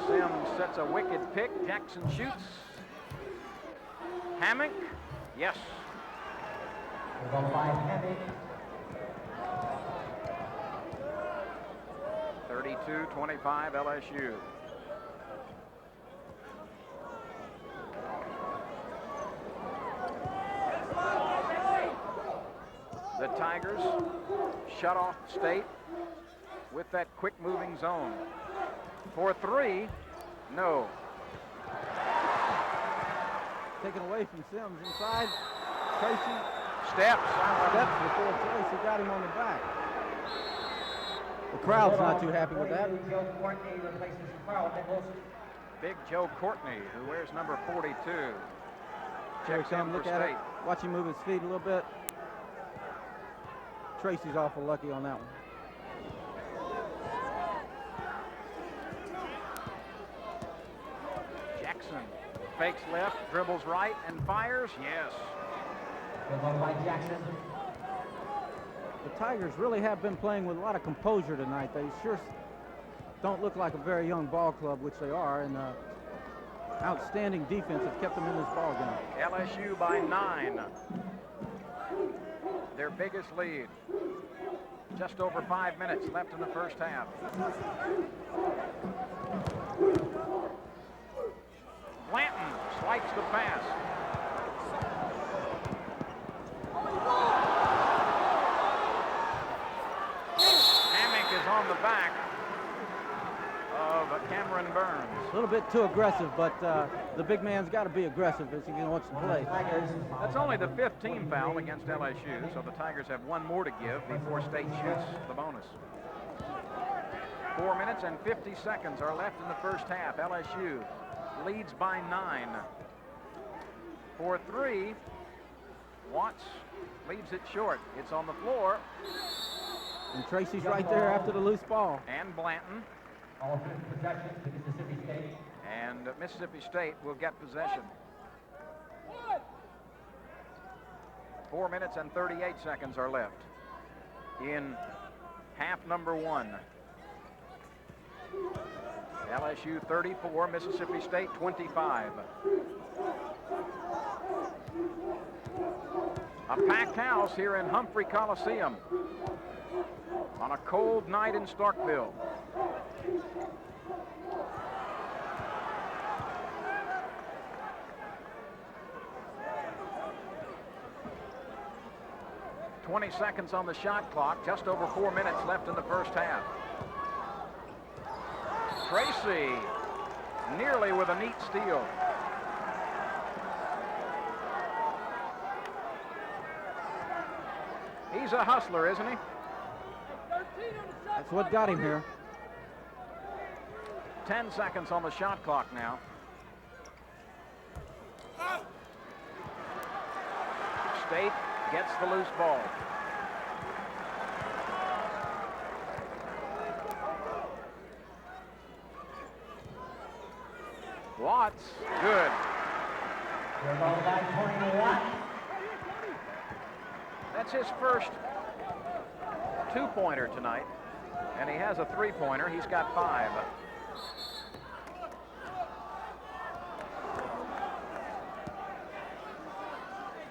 Sims sets a wicked pick. Jackson shoots. Hammock, yes. 32-25 LSU. The Tigers shut off State with that quick moving zone. For 3, no. Taken away from Sims inside. Tracy steps before Tracy got him on the back. The crowd's not too happy with that. Big Joe Courtney, who wears number 42. Checks in for State. Watch him move his feet a little bit. Tracy's awful lucky on that one. Jackson fakes left, dribbles right, and fires. Yes. The Tigers really have been playing with a lot of composure tonight. They sure don't look like a very young ball club, which they are, and outstanding defense have kept them in this ball game. LSU by 9. Their biggest lead. Just over 5 minutes left in the first half. Blanton swipes the pass. Hammock is on the back of Cameron Burns. A little bit too aggressive, but the big man's got to be aggressive as he wants to play. That's only the 5th team foul against LSU, so the Tigers have one more to give before State shoots the bonus. 4 minutes and 50 seconds are left in the first half. LSU leads by 9. For 3, Watts leaves it short. It's on the floor. And Tracy's right there after the loose ball. And Blanton. And Mississippi State will get possession. 4 minutes and 38 seconds are left in half number 1. LSU 34, Mississippi State 25. A packed house here in Humphrey Coliseum on a cold night in Starkville. .20 seconds on the shot clock, just over 4 minutes left in the first half. Tracy nearly with a neat steal. He's a hustler, isn't he? That's what got him here. 10 seconds on the shot clock now. State gets the loose ball. Watts, good. That's his first two-pointer tonight, and he has a three-pointer. He's got 5.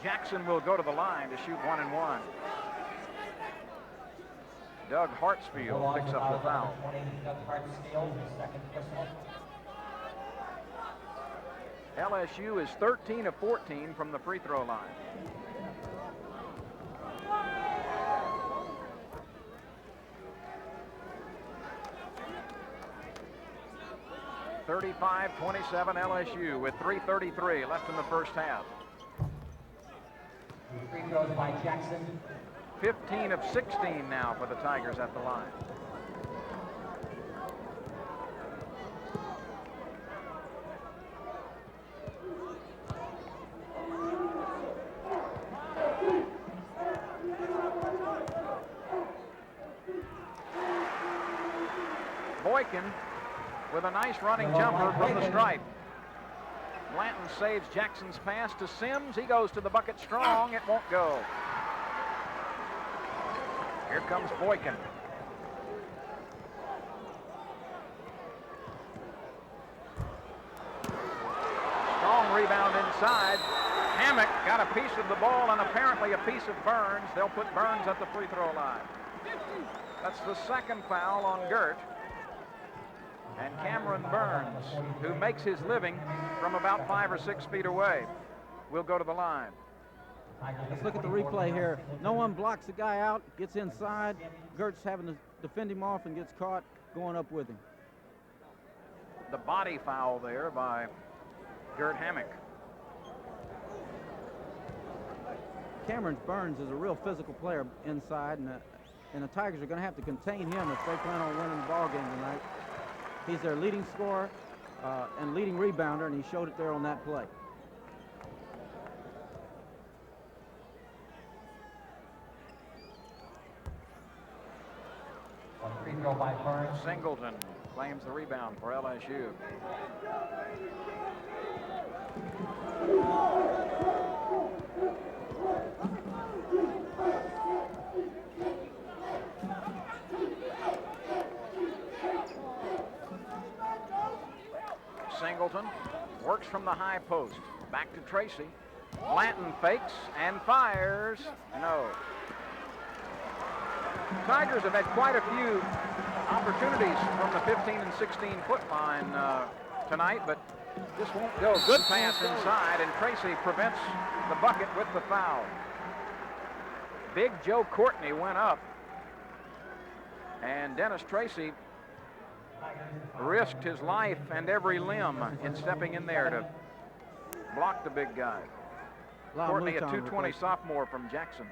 Jackson will go to the line to shoot 1 and 1. Doug Hartsfield picks up the foul. LSU is 13 of 14 from the free throw line. (35-27) LSU with 3:33 left in the first half. Free throws by Jackson. 15 of 16 now for the Tigers at the line. Boykin with a nice running jumper from the stripe. Blanton saves Jackson's pass to Sims. He goes to the bucket strong. It won't go. Here comes Boykin. Strong rebound inside. Hammock got a piece of the ball and apparently a piece of Burns. They'll put Burns at the free throw line. That's the second foul on Gert. And Cameron Burns, who makes his living from about 5 or 6 feet away, will go to the line. Let's look at the replay here. No one blocks the guy out, gets inside. Gert's having to defend him off and gets caught going up with him. The body foul there by Gert Hammock. Cameron Burns is a real physical player inside, and the Tigers are going to have to contain him if they plan on winning the ball game tonight. He's their leading scorer and leading rebounder, and he showed it there on that play. Free throw by Burns. Singleton claims the rebound for LSU. Singleton works from the high post. Back to Tracy. Blanton fakes and fires. No. Tigers have had quite a few opportunities from the 15 and 16 foot line tonight, but this won't go. Good pass inside, and Tracy prevents the bucket with the foul. Big Joe Courtney went up, and Dennis Tracy risked his life and every limb in stepping in there to block the big guy. Courtney, a 220 sophomore from Jackson.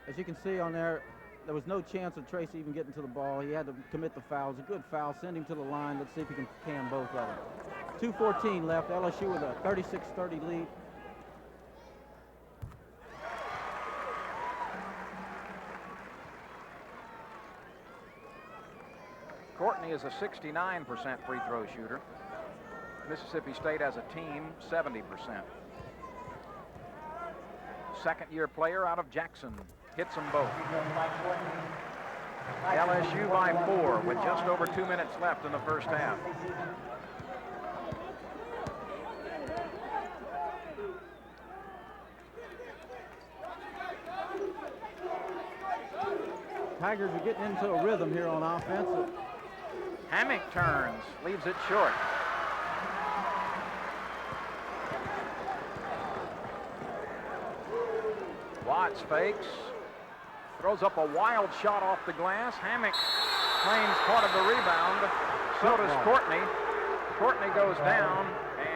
As you can see on there, there was no chance of Tracy even getting to the ball. He had to commit the foul. It was a good foul. Send him to the line. Let's see if he can can both of them. 2:14 left. LSU with a 36-30 lead. Courtney is a 69% free throw shooter. Mississippi State as a team, 70%. Second-year player out of Jackson. Hits them both. LSU by 4 with just over 2 minutes left in the first half. Tigers are getting into a rhythm here on offense. Hammock turns, leaves it short. Watts fakes, throws up a wild shot off the glass. Hammock claims part of the rebound. So does Courtney. Courtney goes down,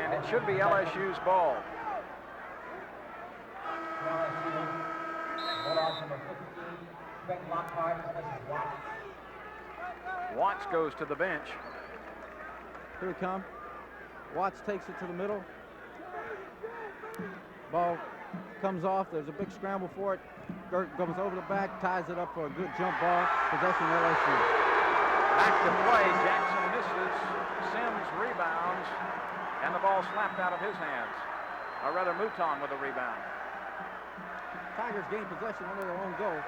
and it should be LSU's ball. Watts goes to the bench. Here we come. Watts takes it to the middle. Ball comes off. There's a big scramble for it. Gert goes over the back, ties it up for a good jump ball. Possession LSU. Back to play. Jackson misses. Sims rebounds, and the ball slapped out of his hands. Or rather, Mouton with a rebound. Tigers gain possession under their own goal.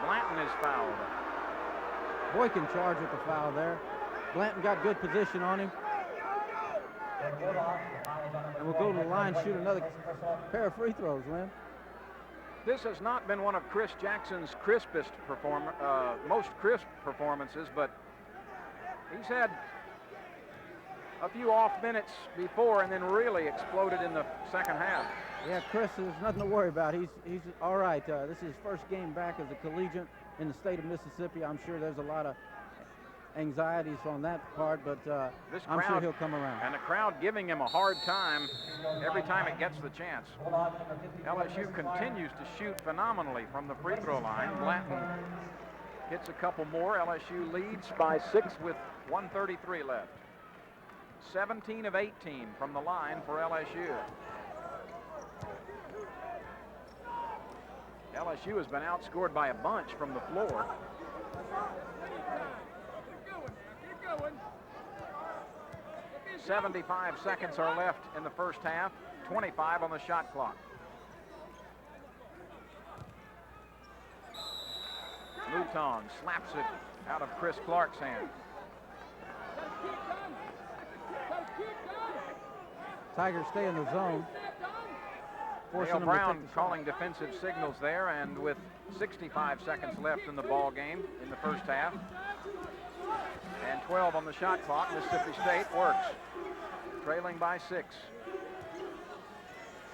Blanton is fouled. Boykin charged with the foul there. Blanton got good position on him. And we'll go to the line, shoot another pair of free throws, Lynn. This has not been one of Chris Jackson's most crisp performances, but he's had a few off minutes before and then really exploded in the second half. Yeah, Chris, there's nothing to worry about. He's all right. This is his first game back as a collegiate in the state of Mississippi. I'm sure there's a lot of anxieties on that part, but I'm sure he'll come around. And the crowd giving him a hard time every time it gets the chance. LSU continues to shoot phenomenally from the free throw line. Blanton hits a couple more. LSU leads by 6 with 1:33 left. 17 of 18 from the line for LSU. LSU has been outscored by a bunch from the floor. 75 seconds are left in the first half, 25 on the shot clock. Mouton slaps it out of Chris Clark's hand. Tigers stay in the zone. Dale Brown calling defensive signals there, and with 65 seconds left in the ball game in the first half, and 12 on the shot clock, Mississippi State works, trailing by 6.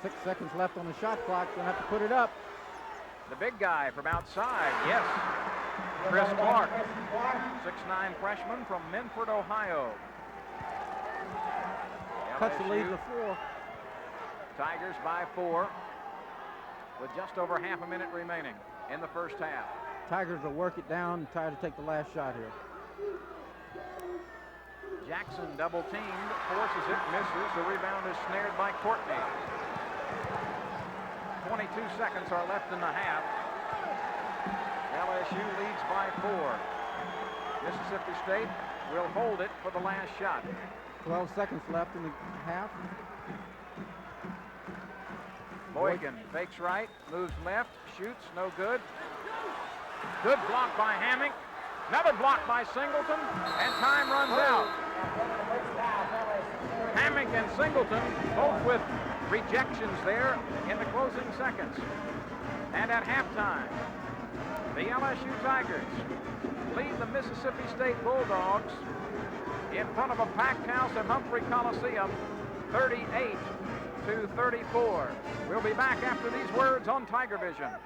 6 seconds left on the shot clock. Gonna have to put it up. The big guy from outside, yes, Chris Clark, 6'9" freshman from Minford, Ohio. Cuts the lead to 4. Tigers by 4 with just over half a minute remaining in the first half. Tigers will work it down and try to take the last shot here. Jackson double teamed, forces it, misses. The rebound is snared by Courtney. 22 seconds are left in the half. LSU leads by 4. Mississippi State will hold it for the last shot. 12 seconds left in the half. Boykin fakes right, moves left, shoots, no good. Good block by Hammock. Another block by Singleton, and time runs out. Hammock and Singleton both with rejections there in the closing seconds. And at halftime, the LSU Tigers lead the Mississippi State Bulldogs in front of a packed house at Humphrey Coliseum, 38-34. We'll be back after these words on TigerVision.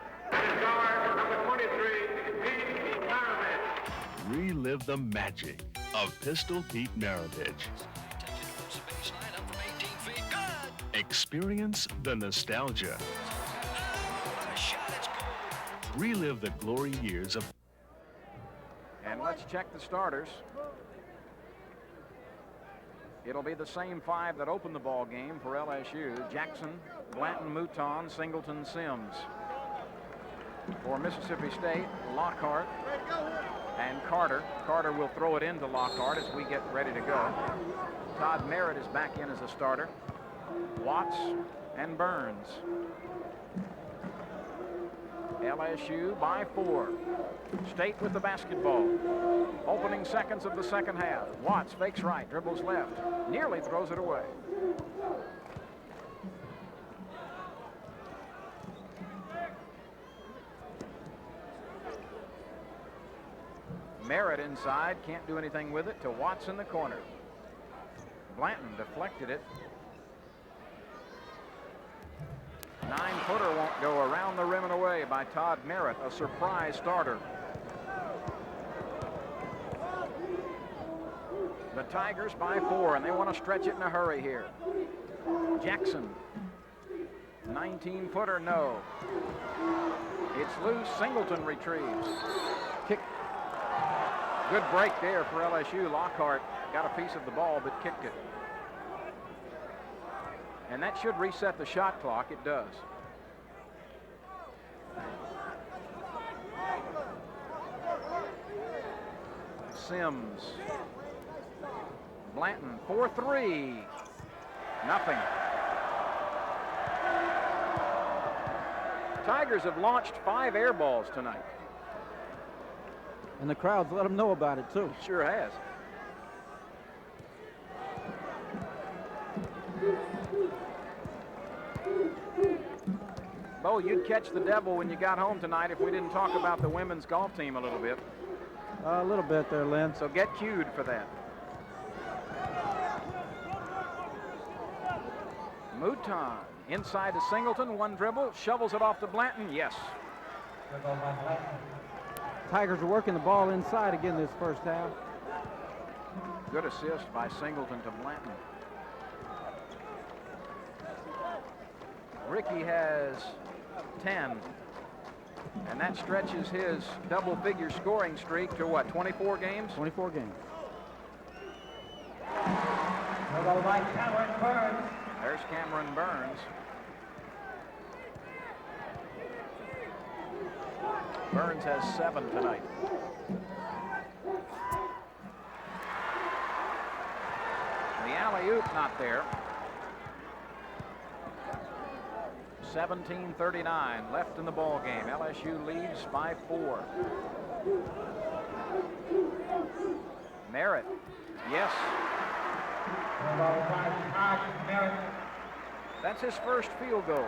Number 23, Pete Maravich. Relive the magic of Pistol Pete Maravich. Experience the nostalgia. Relive the glory years of... And let's check the starters. It'll be the same 5 that opened the ball game for LSU. Jackson, Blanton, Mouton, Singleton, Sims. For Mississippi State, Lockhart and Carter. Carter will throw it into Lockhart as we get ready to go. Todd Merritt is back in as a starter. Watts and Burns. LSU by 4. State with the basketball. Opening seconds of the second half. Watts fakes right, dribbles left, nearly throws it away. Merritt inside, can't do anything with it to Watts in the corner. Blanton deflected it. 9-footer won't go around the rim and away by Todd Merritt, a surprise starter. The Tigers by 4, and they want to stretch it in a hurry here. Jackson, 19-footer, no. It's loose, Singleton retrieves. Kick. Good break there for LSU. Lockhart got a piece of the ball but kicked it. And that should reset the shot clock. It does. Sims. Blanton, 4-3. Nothing. Tigers have launched 5 air balls tonight. And the crowd's let them know about it, too. Sure has. Oh, you'd catch the devil when you got home tonight if we didn't talk about the women's golf team a little bit. A little bit there, Lynn. So get cued for that. Mouton inside to Singleton, one dribble, shovels it off to Blanton. Yes. Tigers are working the ball inside again this first half. Good assist by Singleton to Blanton. Ricky has 10, and that stretches his double-figure scoring streak to what, 24 games? 24 games. There's Cameron Burns. Burns has 7 tonight. The alley-oop not there. 17:39 left in the ball game. LSU leads by 4. Merritt, yes. That's his first field goal.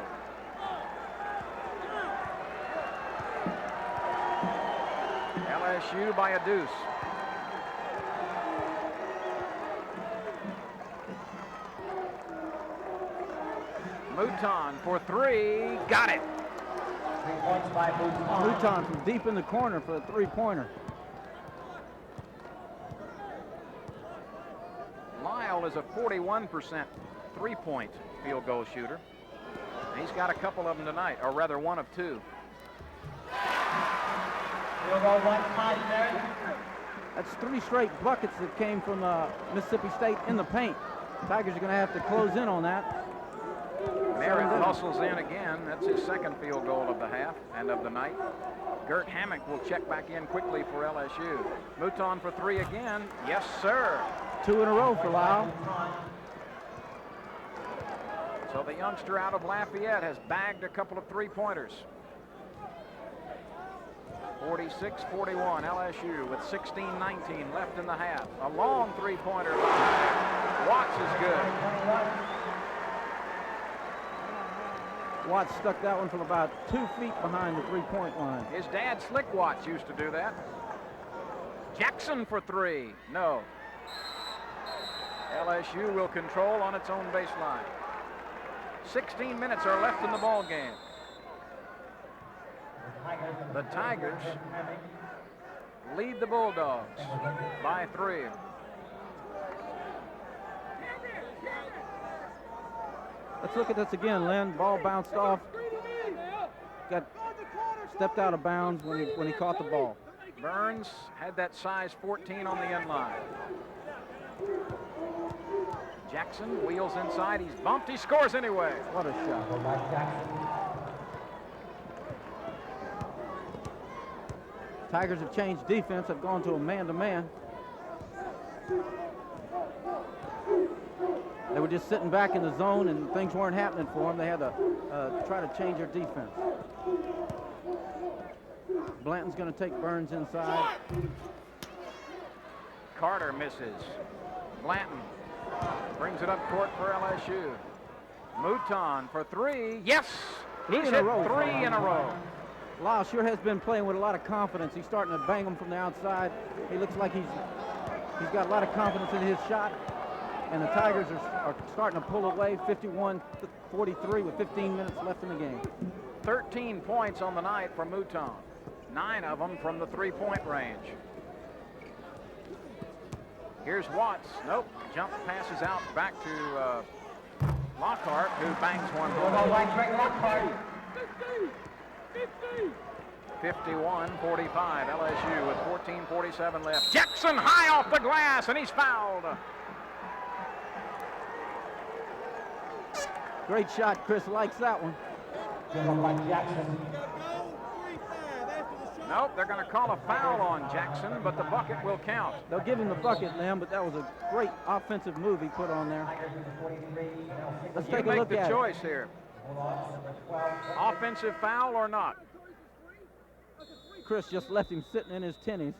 LSU by a deuce. Mouton for 3, got it. 3 points by Mouton. Mouton from deep in the corner for a three-pointer. Lyle is a 41% three-point field goal shooter. He's got a couple of them tonight, or rather one of 2. Field goal, 1 time there. That's 3 straight buckets that came from Mississippi State in the paint. Tigers are going to have to close in on that. Merritt hustles in again. That's his second field goal of the half and of the night. Gert Hammock will check back in quickly for LSU. Mouton for 3 again. Yes, sir. 2 in a row for Lyle. So the youngster out of Lafayette has bagged a couple of three-pointers. 46-41, LSU with 16:19 left in the half. A long three-pointer. Watts is good. Watts stuck that one from about 2 feet behind the three-point line. His dad, Slick Watts, used to do that. Jackson for 3. No. LSU will control on its own baseline. 16 minutes are left in the ball game. The Tigers lead the Bulldogs by 3. Let's look at this again, Lynn. Ball bounced off. Stepped out of bounds when he caught the ball. Burns had that size 14 on the end line. Jackson wheels inside. He's bumped. He scores anyway. What a shot. Tigers have changed defense. Have gone to a man-to-man. They were just sitting back in the zone and things weren't happening for them. They had to try to change their defense. Blanton's going to take Burns inside. Carter misses. Blanton brings it up court for LSU. Mouton for 3. Yes! He's hit 3 in a row. Lyle sure has been playing with a lot of confidence. He's starting to bang them from the outside. He looks like he's got a lot of confidence in his shot. And the Tigers are starting to pull away, 51-43 with 15 minutes left in the game. 13 points on the night for Mouton. 9 of them from the three-point range. Here's Watts. Nope. Jump passes out back to Lockhart, who bangs one home. 51-45. LSU with 14:47 left. Jackson high off the glass, and he's fouled. Great shot. Chris likes that one. Nope, they're going to call a foul on Jackson, but the bucket will count. They'll give him the bucket, Lim, but that was a great offensive move he put on there. Let's take a look at it. You make the choice here. Offensive foul or not? Chris just left him sitting in his tennies.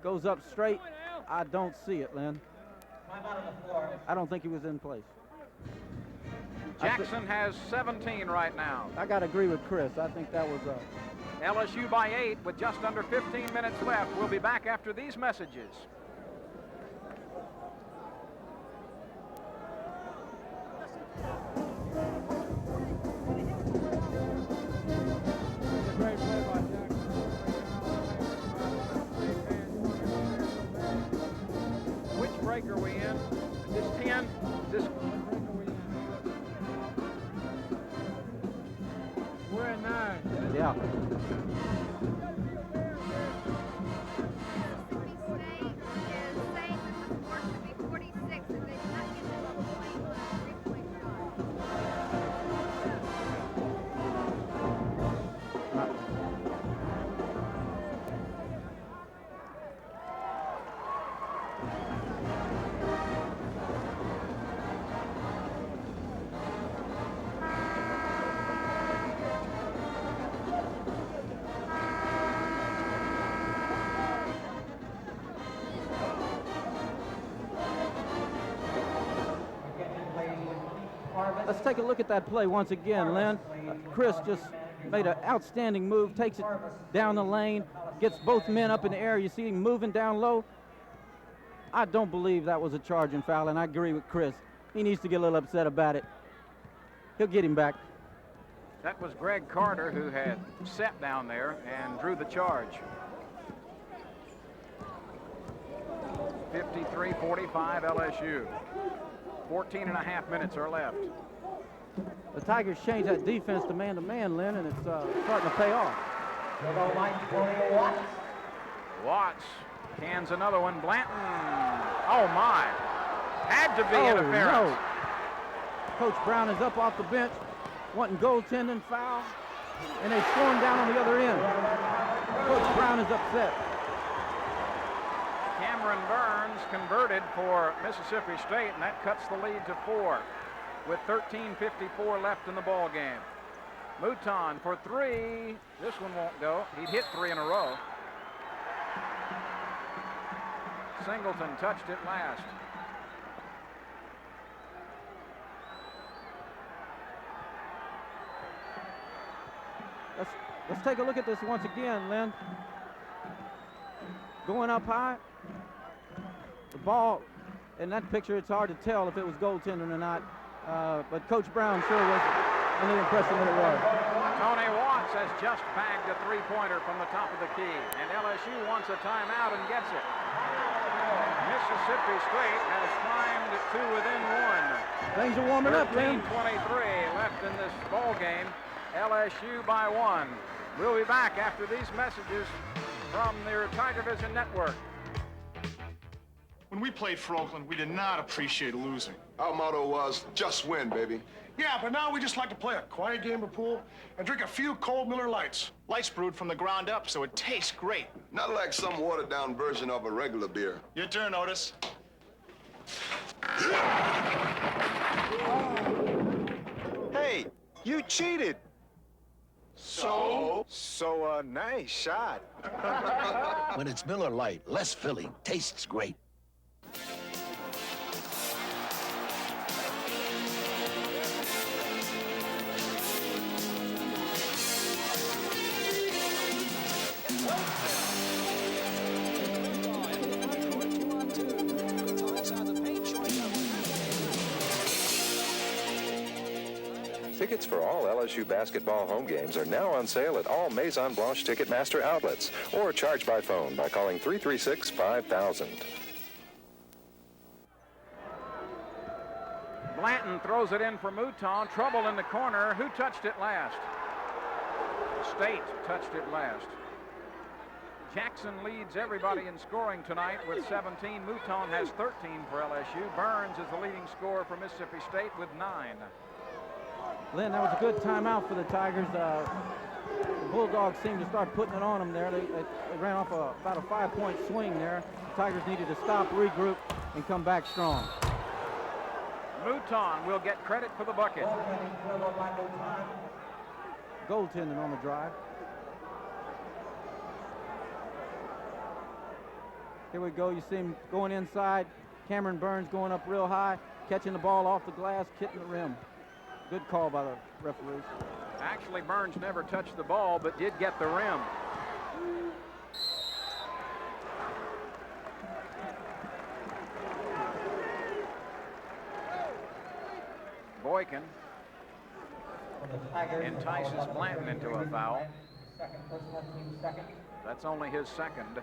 Goes up straight. I don't see it, Lynn. I don't think he was in place. Jackson has 17 right now. I got to agree with Chris. I think that was LSU by 8 with just under 15 minutes left. We'll be back after these messages. Great play by Jackson. Which break are we in? This 10? This We're at 9. Yeah. Let's take a look at that play once again, Lynn. Chris just made an outstanding move, takes it down the lane, gets both men up in the air. You see him moving down low. I don't believe that was a charging foul, and I agree with Chris. He needs to get a little upset about it. He'll get him back. That was Greg Carter, who had set down there and drew the charge. 53-45 LSU. 14 and a half minutes are left. The Tigers changed that defense to man-to-man, Lynn, and it's starting to pay off. Watts cans another one. Blanton. Oh, my. Had to be interference. No. Coach Brown is up off the bench, wanting goaltending foul, and they throw him down on the other end. Coach Brown is upset. Cameron Burns converted for Mississippi State, and that cuts the lead to 4 with 13:54 left in the ball game. Mouton for 3. This one won't go. He'd hit 3 in a row. Singleton touched it last. Let's take a look at this once again, Lynn. Going up high. The ball, in that picture, it's hard to tell if it was goaltending or not. But Coach Brown sure was under the impression that it was. Tony Watts has just bagged a three-pointer from the top of the key, and LSU wants a timeout and gets it. Mississippi State has climbed to within 1. Things are warming up, man. 13:23 left in this ball game. LSU by 1. We'll be back after these messages from their TigerVision network. When we played for Oakland, we did not appreciate losing. Our motto was, just win, baby. Yeah, but now we just like to play a quiet game of pool and drink a few cold Miller Lights. Lights brewed from the ground up, so it tastes great. Not like some watered-down version of a regular beer. Your turn, Otis. Hey, you cheated. So? So, nice shot. When it's Miller Lite, less filling, tastes great. Tickets for all LSU basketball home games are now on sale at all Maison Blanche Ticketmaster outlets or charge by phone by calling 336-5000. Blanton throws it in for Mouton. Trouble in the corner. Who touched it last? State touched it last. Jackson leads everybody in scoring tonight with 17. Mouton has 13 for LSU. Burns is the leading scorer for Mississippi State with 9. Lynn, that was a good timeout for the Tigers. The Bulldogs seemed to start putting it on them there. They ran off about a 5-point swing there. The Tigers needed to stop, regroup, and come back strong. Mouton will get credit for the bucket. Goaltending on the drive. Here we go. You see him going inside. Cameron Burns going up real high, catching the ball off the glass, hitting the rim. Good call by the referees. Actually, Burns never touched the ball, but did get the rim. Boykin entices Blanton into a foul. That's only his second.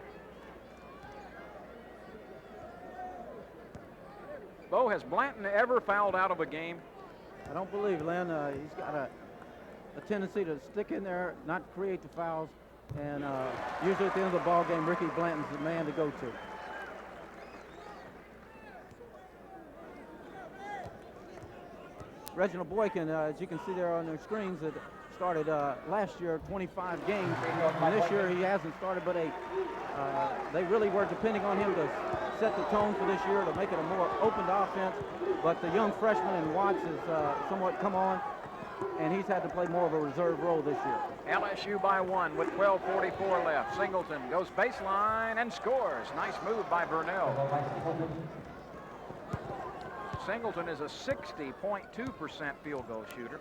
Bo, has Blanton ever fouled out of a game? I don't believe, Lynn. He's got a tendency to stick in there, not create the fouls, and usually at the end of the ball game, Ricky Blanton's the man to go to. Reginald Boykin, as you can see there on their screens, that started last year 25 games, and this year he hasn't started, but they really were depending on him to set the tone for this year to make it a more opened offense. But the young freshman in Watts has somewhat come on, and he's had to play more of a reserve role this year. LSU by 1 with 12:44 left. Singleton goes baseline and scores. Nice move by Burnell. Singleton is a 60.2% field goal shooter.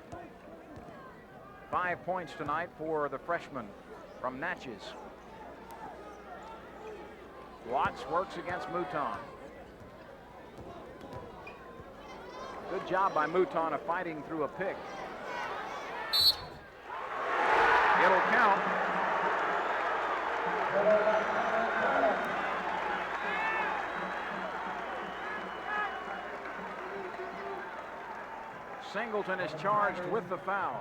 5 points tonight for the freshman from Natchez. Watts works against Mouton. Good job by Mouton of fighting through a pick. It'll count. Singleton is charged with the foul.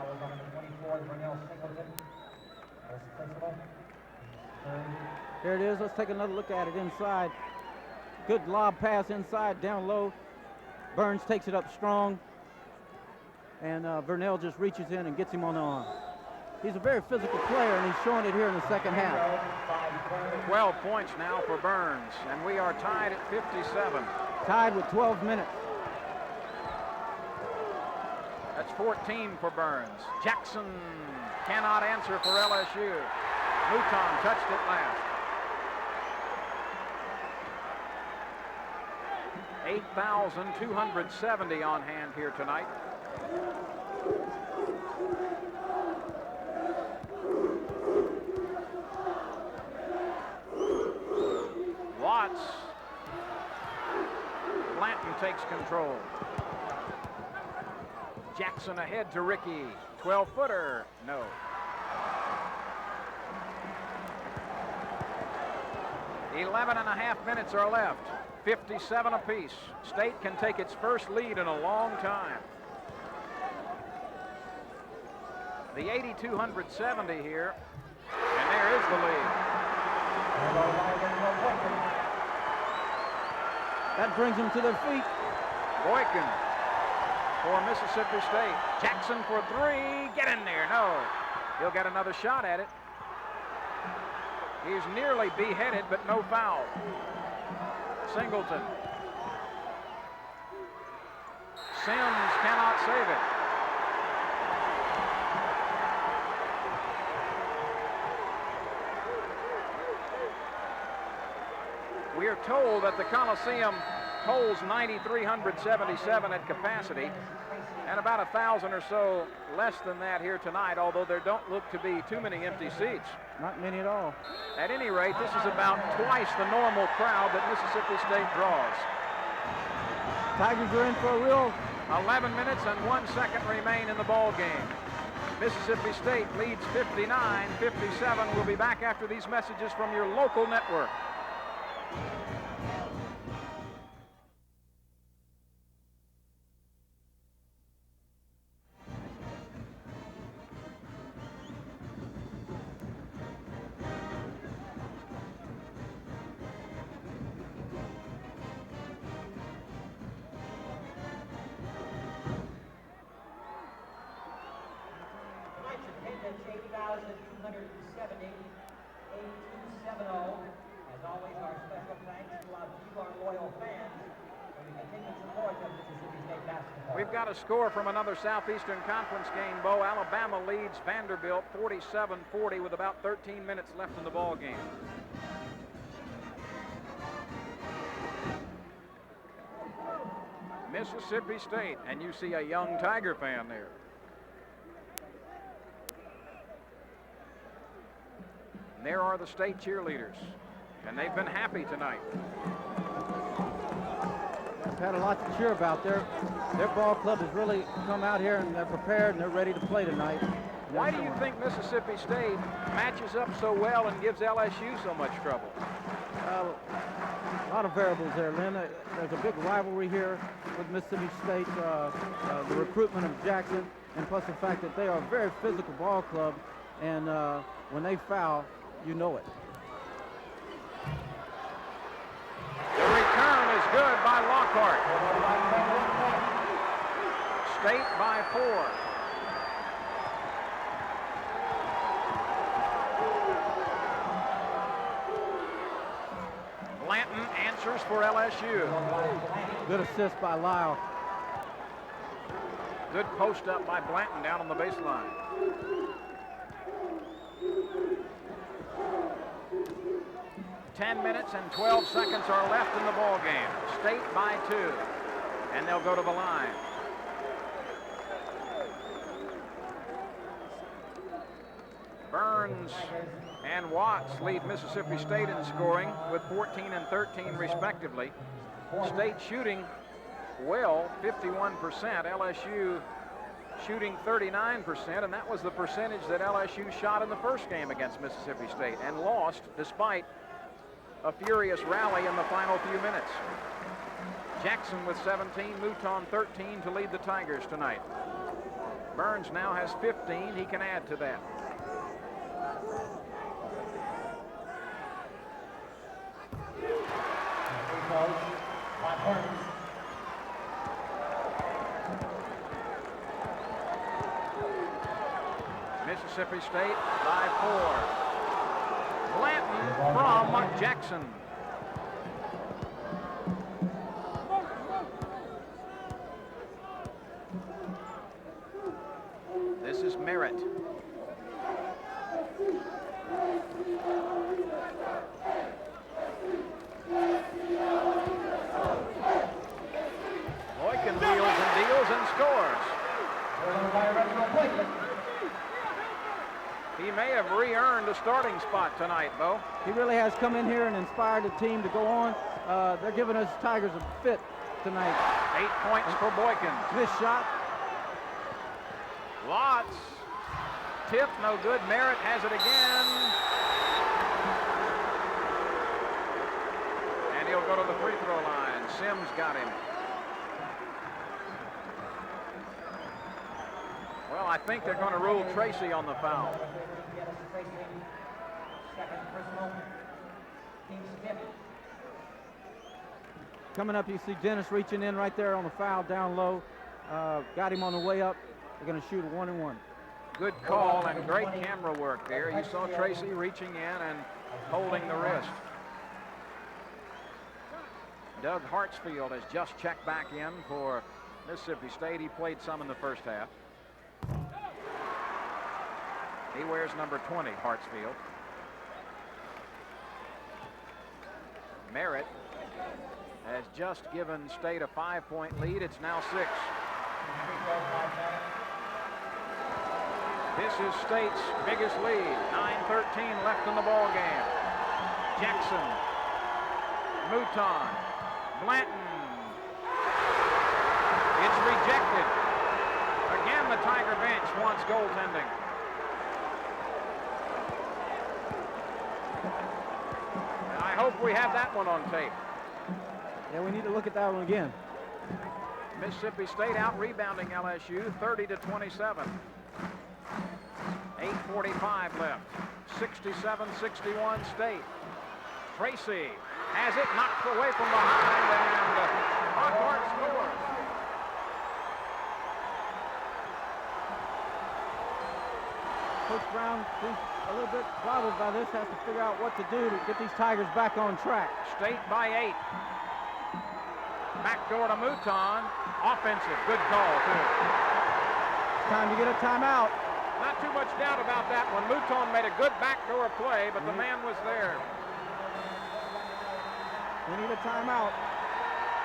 Here it is. Let's take another look at it inside. Good lob pass inside, down low. Burns takes it up strong, and Vernell just reaches in and gets him on the arm. He's a very physical player, and he's showing it here in the second half. 12 points now for Burns, and we are tied at 57. Tied with 12 minutes. That's 14 for Burns. Jackson cannot answer for LSU. Mouton touched it last. 8,270 on hand here tonight. Watts. Blanton takes control. Jackson ahead to Ricky. 12-footer. No. Eleven and a half minutes are left. 57 apiece. State can take its first lead in a long time. The 8,270 here, and there is the lead. That brings them to their feet. Boykin for Mississippi State. Jackson for three. Get in there. No. He'll get another shot at it. He's nearly beheaded, but no foul. Singleton. Sims cannot save it. We are told that the Coliseum holds 9,377 at capacity, and about 1,000 or so less than that here tonight, although there don't look to be too many empty seats. Not many at all. At any rate, this is about twice the normal crowd that Mississippi State draws. Tigers are in for a real... 11 minutes and 1 second remain in the ball game. Mississippi State leads 59-57. We'll be back after these messages from your local network. As always, our special thanks to our loyal fans for the continued support of Mississippi State basketball. We've got a score from another Southeastern Conference game, Bo. Alabama leads Vanderbilt 47-40 with about 13 minutes left in the ball game. Mississippi State. And you see a young Tiger fan there. And there are the state cheerleaders. And they've been happy tonight. They've had a lot to cheer about. Their ball club has really come out here and they're prepared and they're ready to play tonight. Why do you think Mississippi State matches up so well and gives LSU so much trouble? A lot of variables there, Lynn. There's a big rivalry here with Mississippi State, the recruitment of Jackson, and plus the fact that they are a very physical ball club, and when they foul, you know it. The return is good by Lockhart. State by 4. Blanton answers for LSU. Good assist by Lyle. Good post up by Blanton down on the baseline. Ten minutes and 12 seconds are left in the ball game. State by 2, and they'll go to the line. Burns and Watts lead Mississippi State in scoring with 14 and 13 respectively. State shooting well, 51%. LSU shooting 39%, and that was the percentage that LSU shot in the first game against Mississippi State and lost despite a furious rally in the final few minutes. Jackson with 17, Mouton 13 to lead the Tigers tonight. Burns now has 15. He can add to that. Mississippi State by 4. Blanton from Jackson. This is Merritt. Boykin wheels and deals and scores. He may have re-earned a starting spot tonight, Bo. He really has come in here and inspired the team to go on. They're giving us Tigers a fit tonight. 8 points for Boykin. This shot. Lots. Tip, no good. Merritt has it again. And he'll go to the free throw line. Sims got him. Well, I think they're going to rule Tracy on the foul. Coming up, you see Dennis reaching in right there on the foul down low. Got him on the way up. They're going to shoot a 1-and-1. Good call and great camera work there. You saw Tracy reaching in and holding the wrist. Doug Hartsfield has just checked back in for Mississippi State. He played some in the first half. He wears number 20, Hartsfield. Merritt has just given State a 5-point lead. It's now 6. This is State's biggest lead. 9:13 left in the ball game. Jackson, Mouton, Blanton. It's rejected. Again, the Tiger bench wants goaltending. And I hope we have that one on tape. Yeah, we need to look at that one again. Mississippi State out rebounding LSU 30-27. 8:45 left. 67-61 State. Tracy has it knocked away from behind, and Lockhart scores. Coach Brown seems a little bit bothered by this, has to figure out what to do to get these Tigers back on track. State by 8. Backdoor to Mouton. Offensive. Good call, too. It's time to get a timeout. Not too much doubt about that one. Mouton made a good backdoor play, but the man was there. We need a timeout.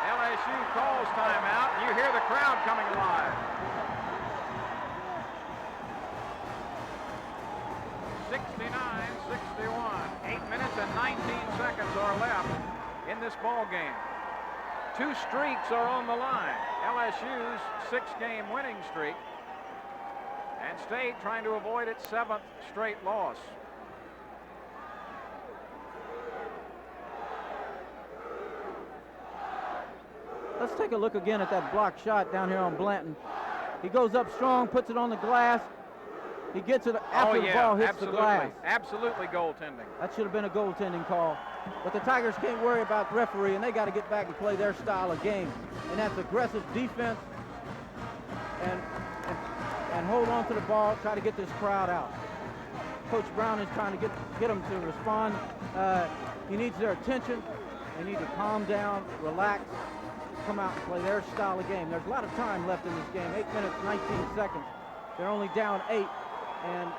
LSU calls timeout. You hear the crowd coming alive. 69-61. 8 minutes and 19 seconds are left in this ball game. 2 streaks are on the line. LSU's 6-game winning streak, and State trying to avoid its 7th straight loss. Let's take a look again at that block shot down here on Blanton. He goes up strong, puts it on the glass. He gets it after the ball hits the glass. Absolutely goaltending. That should have been a goaltending call. But the Tigers can't worry about the referee, and they got to get back and play their style of game. And that's aggressive defense and hold on to the ball, try to get this crowd out. Coach Brown is trying to get them to respond. He needs their attention. They need to calm down, relax, come out and play their style of game. There's a lot of time left in this game, 8 minutes, 19 seconds. They're only down 8, and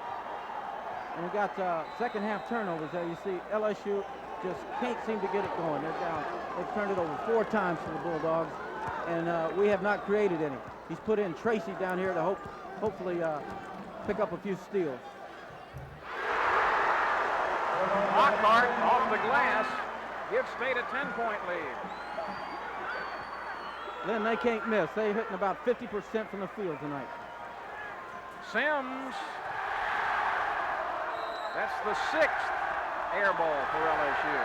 we got second half turnovers there. You see LSU just can't seem to get it going. They're down. They've turned it over 4 times for the Bulldogs, and we have not created any. He's put in Tracy down here to hopefully pick up a few steals. Lockhart off the glass gives State a 10-point lead. Lynn, they can't miss. They're hitting about 50% from the field tonight. Sims, that's the 6th air ball for LSU.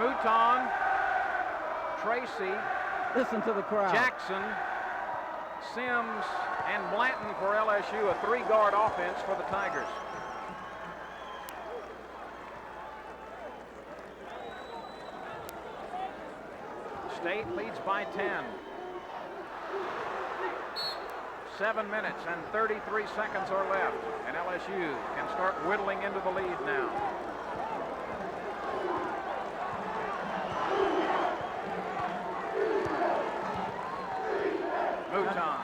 Mouton, Tracy, listen to the crowd. Jackson, Sims, and Blanton for LSU, a 3-guard offense for the Tigers. State leads by 10. 7 minutes and 33 seconds are left, and LSU can start whittling into the lead now. Mouton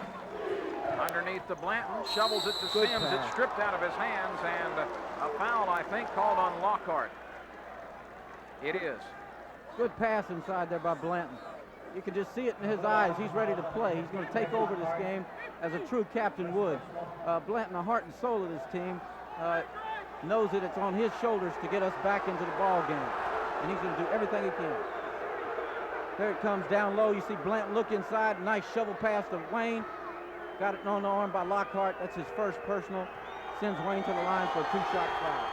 underneath to Blanton, shovels it to Sims. It's stripped out of his hands, and a foul, I think, called on Lockhart. It is. Good pass inside there by Blanton. You can just see it in his eyes. He's ready to play. He's going to take over this game as a true captain would. Blanton, the heart and soul of this team, knows that it's on his shoulders to get us back into the ball game, and he's going to do everything he can. There it comes down low. You see Blanton look inside. Nice shovel pass to Wayne. Got it on the arm by Lockhart. That's his first personal. Sends Wayne to the line for a 2-shot foul.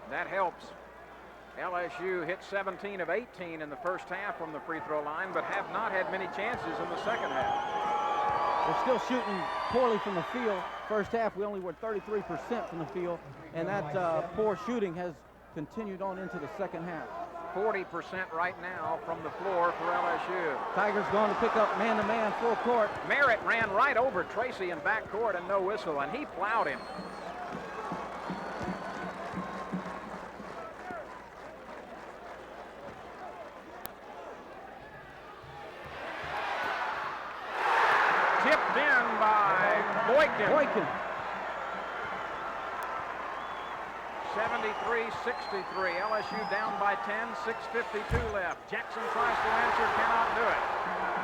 That helps. LSU hit 17 of 18 in the first half from the free throw line, but have not had many chances in the second half. They're still shooting poorly from the field. First half, we only were 33% from the field, and that poor shooting has continued on into the second half. 40% right now from the floor for LSU. Tigers going to pick up man-to-man full court. Merritt ran right over Tracy in backcourt and no whistle, and he plowed him. Tipped in by Boykin. 73-63. LSU down by 10, 6:52 left. Jackson tries to answer, cannot do it.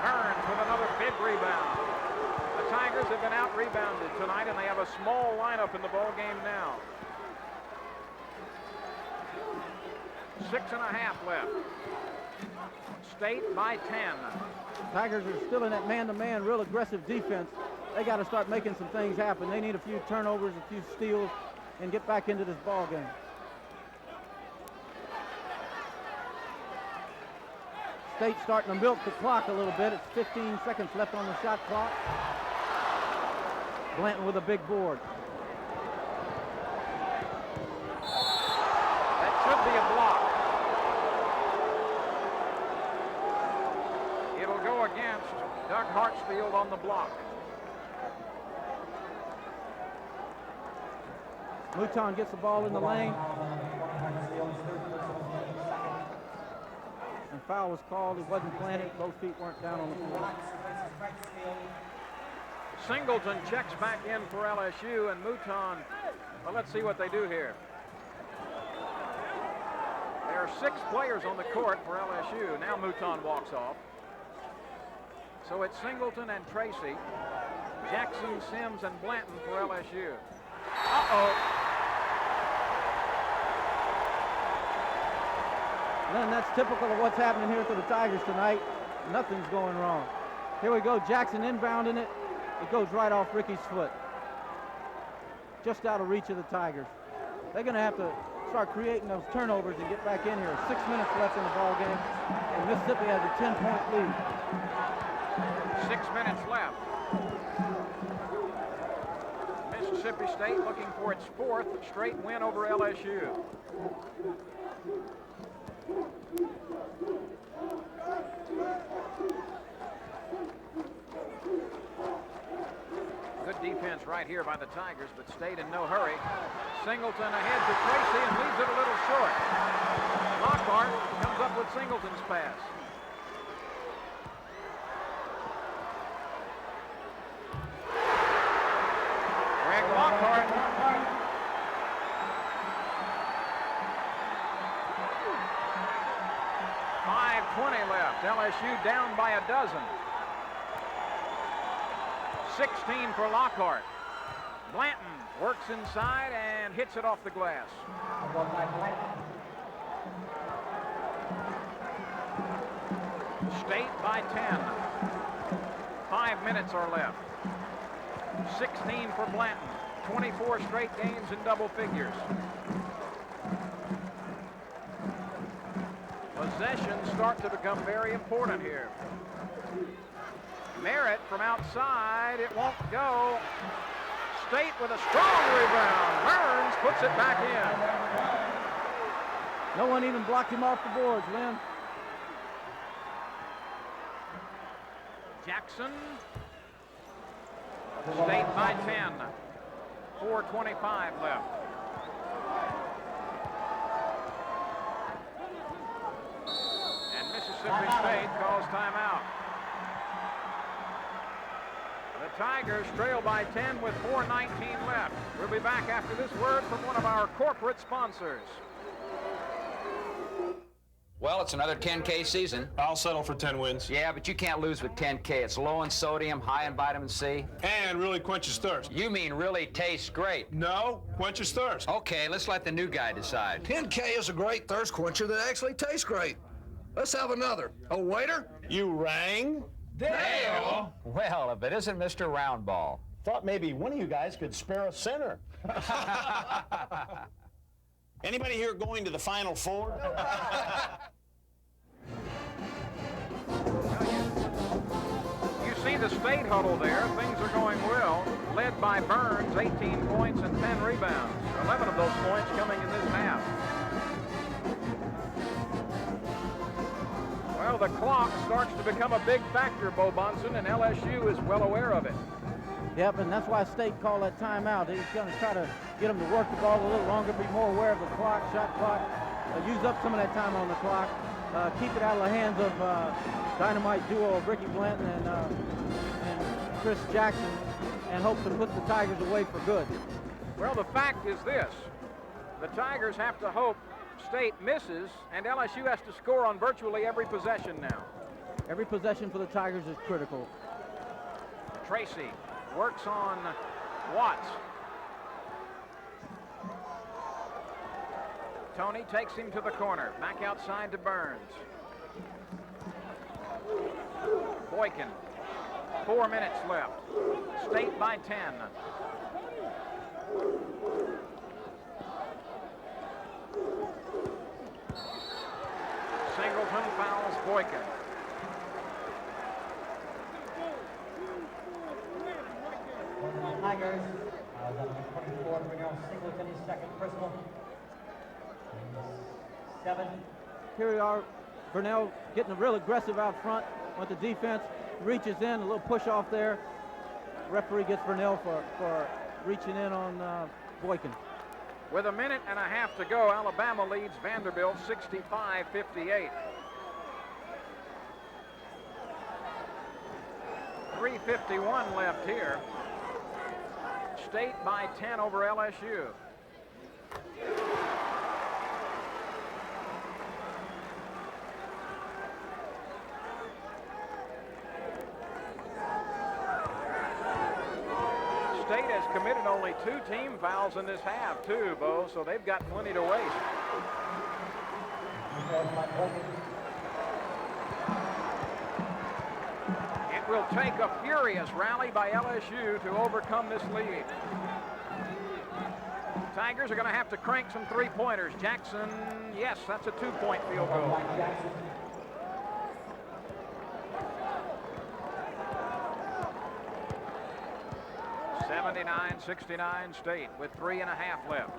Burns with another big rebound. The Tigers have been out-rebounded tonight, and they have a small lineup in the ball game now. 6.5 left. State by 10. Tigers are still in that man-to-man, real aggressive defense. They got to start making some things happen. They need a few turnovers, a few steals, and get back into this ball game. State starting to milk the clock a little bit. It's 15 seconds left on the shot clock. Blanton with a big board. That should be a block. It'll go against Doug Hartsfield on the block. Mouton gets the ball in the lane. And foul was called. It wasn't planted. Both feet weren't down on the floor. Singleton checks back in for LSU, and Mouton, well, let's see what they do here. are 6 players on the court for LSU. Now Mouton walks off. So it's Singleton and Tracy, Jackson, Sims, and Blanton for LSU. Uh-oh. Len, that's typical of what's happening here for the Tigers tonight. Nothing's going wrong. Here we go, Jackson inbounding it. It goes right off Ricky's foot. Just out of reach of the Tigers. They're going to have to start creating those turnovers and get back in here. 6 minutes left in the ball game, and Mississippi has a 10-point lead. 6 minutes left. Mississippi State looking for its 4th straight win over LSU. Good defense right here by the Tigers, but State in no hurry. Singleton ahead to Tracy and leaves it a little short. Lockhart comes up with Singleton's pass. Greg Lockhart. 5:20 left. LSU down by a dozen. 16 for Lockhart. Blanton works inside and hits it off the glass. State by 10. 5 minutes are left. 16 for Blanton. 24 straight games in double figures. Possessions start to become very important here. Merritt from outside, it won't go. State with a strong rebound. Burns puts it back in. No one even blocked him off the boards, Lynn. Jackson. State by 10. 4:25 left. And Mississippi State calls timeout. The Tigers trail by 10 with 4:19 left. We'll be back after this word from one of our corporate sponsors. Well, it's another 10K season. I'll settle for 10 wins. Yeah, but you can't lose with 10K. It's low in sodium, high in vitamin C. And really quenches thirst. You mean really tastes great? No, quenches thirst. Okay, let's let the new guy decide. 10K is a great thirst quencher that actually tastes great. Let's have another. Oh, waiter? You rang? Dale! Well, if it isn't Mr. Roundball. Thought maybe one of you guys could spare a center. Anybody here going to the Final Four? You see the State huddle there. Things are going well. Led by Burns, 18 points and 10 rebounds. 11 of those points coming in this half. Well, the clock starts to become a big factor, Bo Bonson, and LSU is well aware of it. Yep, and that's why State called that timeout. He's going to try to get them to work the ball a little longer, be more aware of the clock, shot clock, use up some of that time on the clock, keep it out of the hands of dynamite duo of Ricky Blanton and Chris Jackson, and hope to put the Tigers away for good. Well, the fact is this. The Tigers have to hope State misses, and LSU has to score on virtually every possession now. Every possession for the Tigers is critical. Tracy works on Watts. Tony takes him to the corner. Back outside to Burns. Boykin. 4 minutes left. State by 10. Singleton fouls Boykin. Tigers, number 24, Brunel Singleton, his second personal. 7. Here we are, Brunel getting real aggressive out front with the defense, reaches in, a little push off there. Referee gets Brunel for reaching in on Boykin. With a minute and a half to go, Alabama leads Vanderbilt 65-58. 3:51 left here. State by 10 over LSU. has committed only 2 team fouls in this half, too, Bo, so they've got plenty to waste. It will take a furious rally by LSU to overcome this lead. Tigers are going to have to crank some 3-pointers. Jackson, yes, that's a 2-point field goal. (79-69) State with 3.5 left.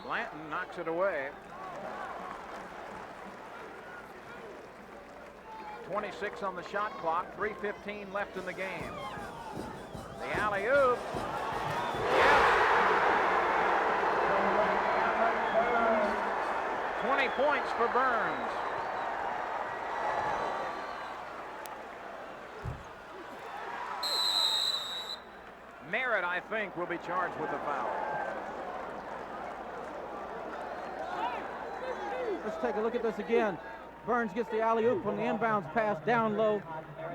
Blanton knocks it away. 26 on the shot clock, 3:15 left in the game. The alley-oop. Yes. 20 points for Burns. Merritt, I think, will be charged with a foul. Let's take a look at this again. Burns gets the alley-oop on the inbounds pass down low.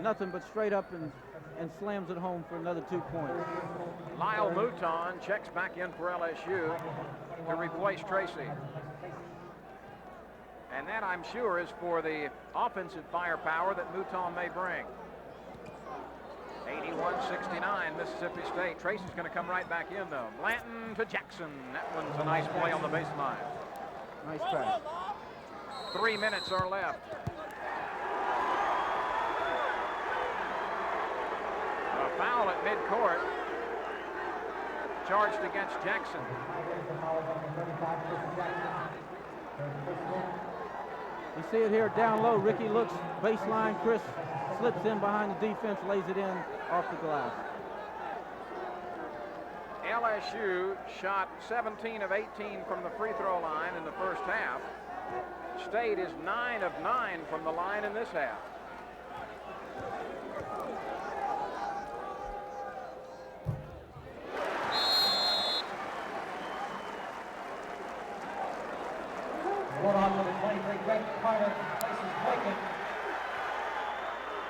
Nothing but straight up and slams it home for another 2 points. Lyle Mouton checks back in for LSU to replace Tracy. And that, I'm sure, is for the offensive firepower that Mouton may bring. 81-69, Mississippi State. Tracy's going to come right back in, though. Blanton to Jackson. That one's a nice play on the baseline. Nice pass. 3 minutes are left. A foul at midcourt. Charged against Jackson. You see it here down low. Ricky looks baseline. Chris slips in behind the defense, lays it in off the glass. LSU shot 17 of 18 from the free throw line in the first half. State is 9 of 9 from the line in this half.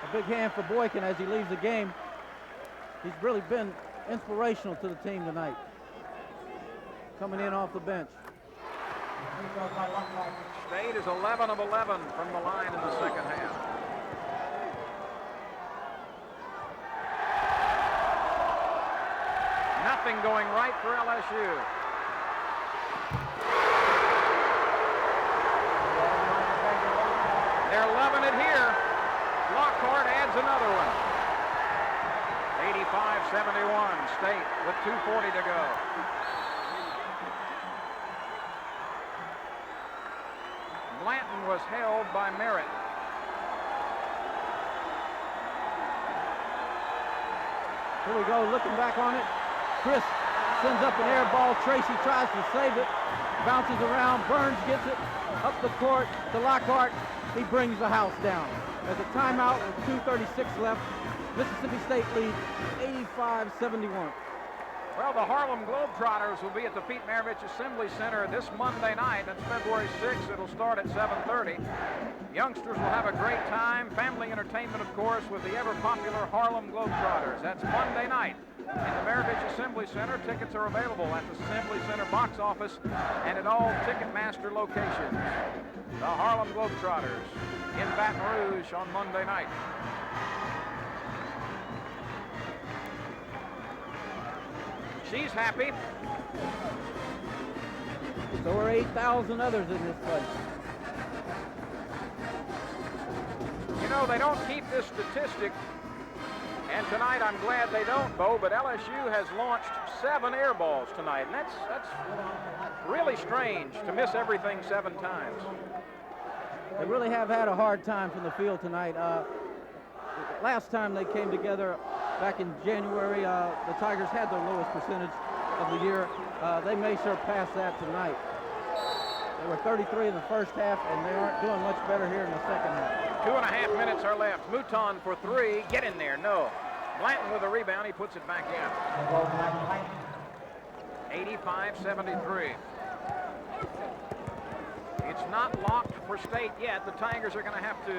A big hand for Boykin as he leaves the game. He's really been inspirational to the team tonight. Coming in off the bench. State is 11 of 11 from the line in the second half. Nothing going right for LSU. They're loving it here. Lockhart adds another one. 85-71, State with 2:40 to go. Blanton was held by Merritt. Here we go, looking back on it. Chris sends up an air ball. Tracy tries to save it. Bounces around. Burns gets it up the court to Lockhart. He brings the house down. There's a timeout with 2:36 left. Mississippi State leads 85-71. Well, the Harlem Globetrotters will be at the Pete Maravich Assembly Center this Monday night. That's February 6th. It'll start at 7:30. Youngsters will have a great time. Family entertainment, of course, with the ever-popular Harlem Globetrotters. That's Monday night in the Maravich Assembly Center. Tickets are available at the Assembly Center box office and at all Ticketmaster locations. The Harlem Globetrotters in Baton Rouge on Monday night. She's happy. So are 8,000 others in this place. You know, they don't keep this statistic, and tonight I'm glad they don't, Bo, but LSU has launched 7 air balls tonight, and that's really strange to miss everything 7 times. They really have had a hard time from the field tonight. Last time they came together back in January, the Tigers had their lowest percentage of the year. They may surpass that tonight. They were 33 in the first half, and they aren't doing much better here in the second half. 2.5 minutes are left. Mouton for 3. Get in there. No. Blanton with a rebound. He puts it back in. 85-73. It's not locked for State yet. The Tigers are going to have to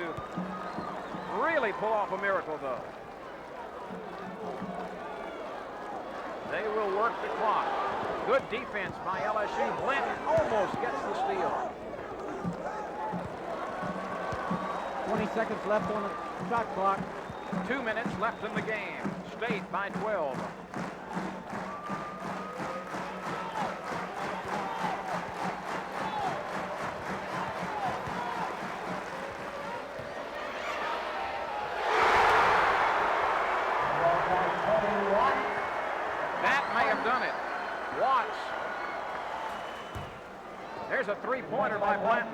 really pull off a miracle, though. They will work the clock. Good defense by LSU. Blanton almost gets the steal. 20 seconds left on the shot clock. 2 minutes left in the game. State by 12. That may have done it. Watts. There's a three-pointer by Blanton.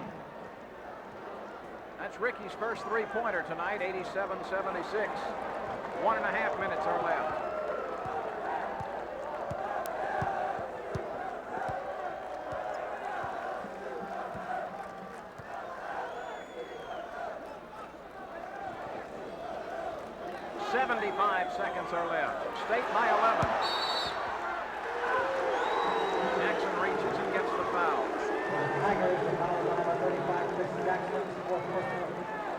That's Ricky's first three-pointer tonight, 87-76. 1.5 minutes are left. .75 seconds are left. State by 11. Jackson reaches and gets the foul.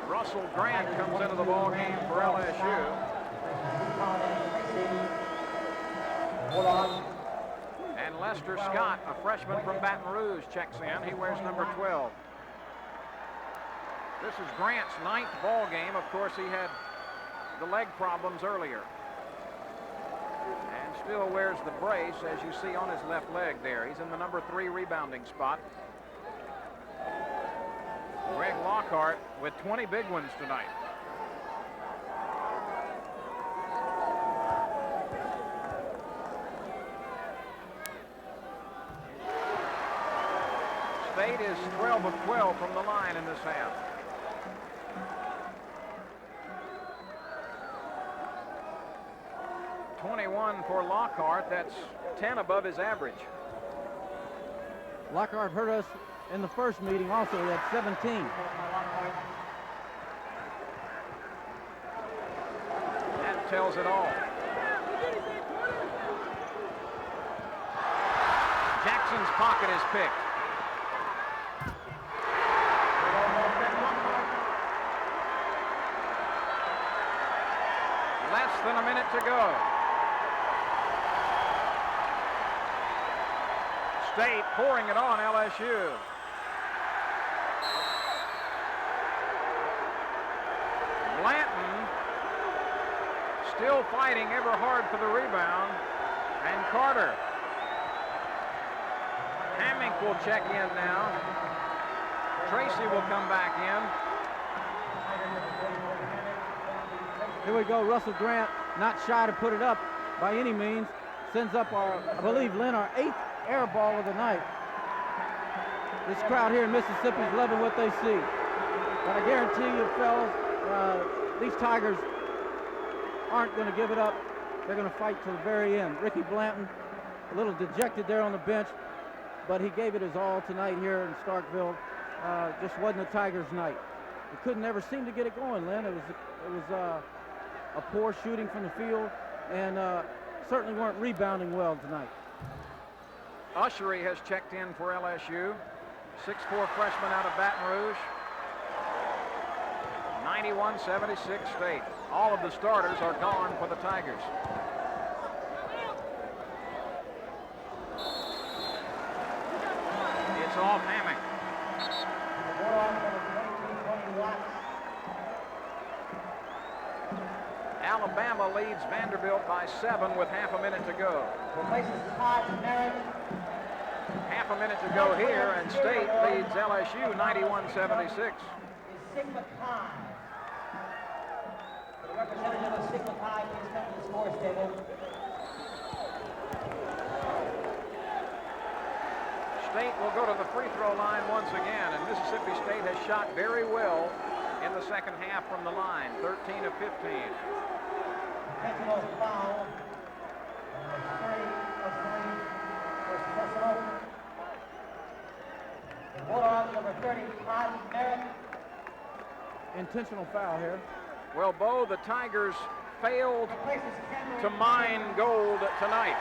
Russell Grant comes into the ball game for LSU. And Lester Scott, a freshman from Baton Rouge, checks in. He wears number 12. This is Grant's 9th ball game. Of course, he had the leg problems earlier. And still wears the brace, as you see on his left leg there. He's in the number 3 rebounding spot. Greg Lockhart with 20 big ones tonight. State is 12 of 12 from the line in this half. .21 for Lockhart. That's 10 above his average. Lockhart hurt us in the first meeting also. He had 17. That tells it all. Jackson's pocket is picked. Less than a minute to go. State pouring it on LSU. Blanton still fighting ever hard for the rebound. And Carter. Hammock will check in now. Tracy will come back in. Here we go. Russell Grant, not shy to put it up by any means. Sends up our, I believe, Lynn, our 8th air ball of the night. This crowd here in Mississippi is loving what they see. But I guarantee you, fellas, these Tigers aren't going to give it up. They're going to fight to the very end. Ricky Blanton, a little dejected there on the bench, but he gave it his all tonight here in Starkville. Just wasn't a Tigers night. We couldn't ever seem to get it going, Lynn. It was a poor shooting from the field, and certainly weren't rebounding well tonight. Ushery has checked in for LSU. 6'4" freshman out of Baton Rouge. 91-76 State. All of the starters are gone for the Tigers. It's off Hammock. Alabama leads Vanderbilt by 7 with half a minute to go. Half a minute to go here, and State leads LSU 91-76. Sigma Chi. The representative of Sigma Chi is coming to the scores table. State will go to the free throw line once again, and Mississippi State has shot very well in the second half from the line, 13 of 15. Intentional foul. Number 3 of 3. First personal. The Bulldogs, number 30, Todd Merritt. Intentional foul here. Well, Bo, the Tigers failed to mine gold tonight.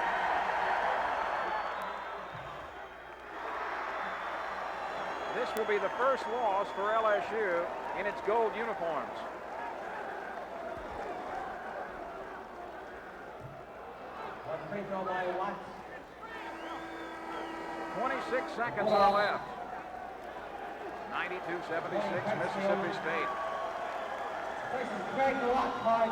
This will be the first loss for LSU in its gold uniforms. Free throw by Watts. 26 seconds are left. 92-76 Mississippi State. This is Greg Watt card.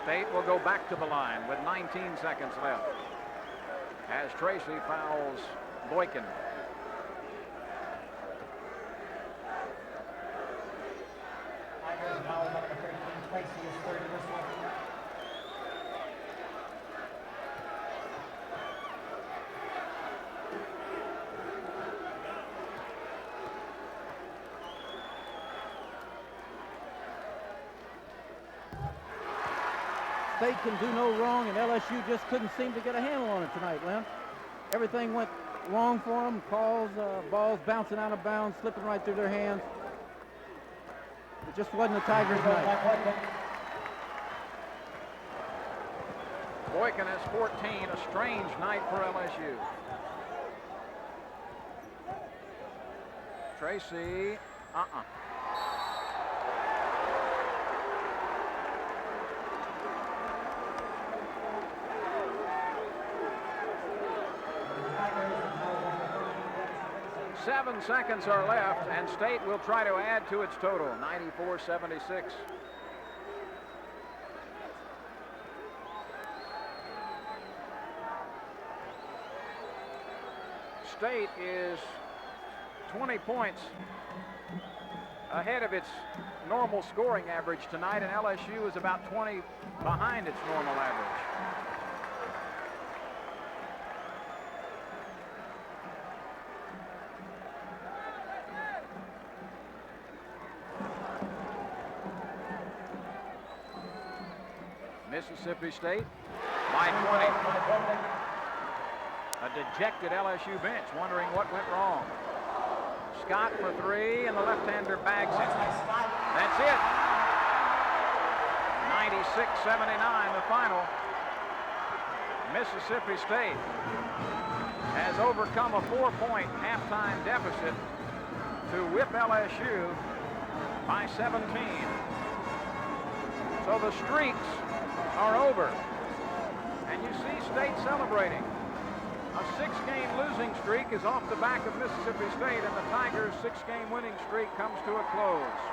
State will go back to the line with 19 seconds left as Tracy fouls Boykin. Tigers foul number 13. Tracy is third in this one. State can do no wrong, and LSU just couldn't seem to get a handle on it tonight, Lem. Everything went wrong for them. Calls, balls bouncing out of bounds, slipping right through their hands. It just wasn't the Tigers' night. Boykin has 14, a strange night for LSU. Tracy, 7 seconds are left, and State will try to add to its total, 94-76. State is 20 points ahead of its normal scoring average tonight, and LSU is about 20 behind its normal average. Mississippi State by 20. A dejected LSU bench wondering what went wrong. Scott for three, and the left-hander bags it. That's it. 96-79 the final. Mississippi State has overcome a 4-point halftime deficit to whip LSU by 17. So the streaks are over, and you see State celebrating. A 6-game losing streak is off the back of Mississippi State, and the Tigers' 6-game winning streak comes to a close.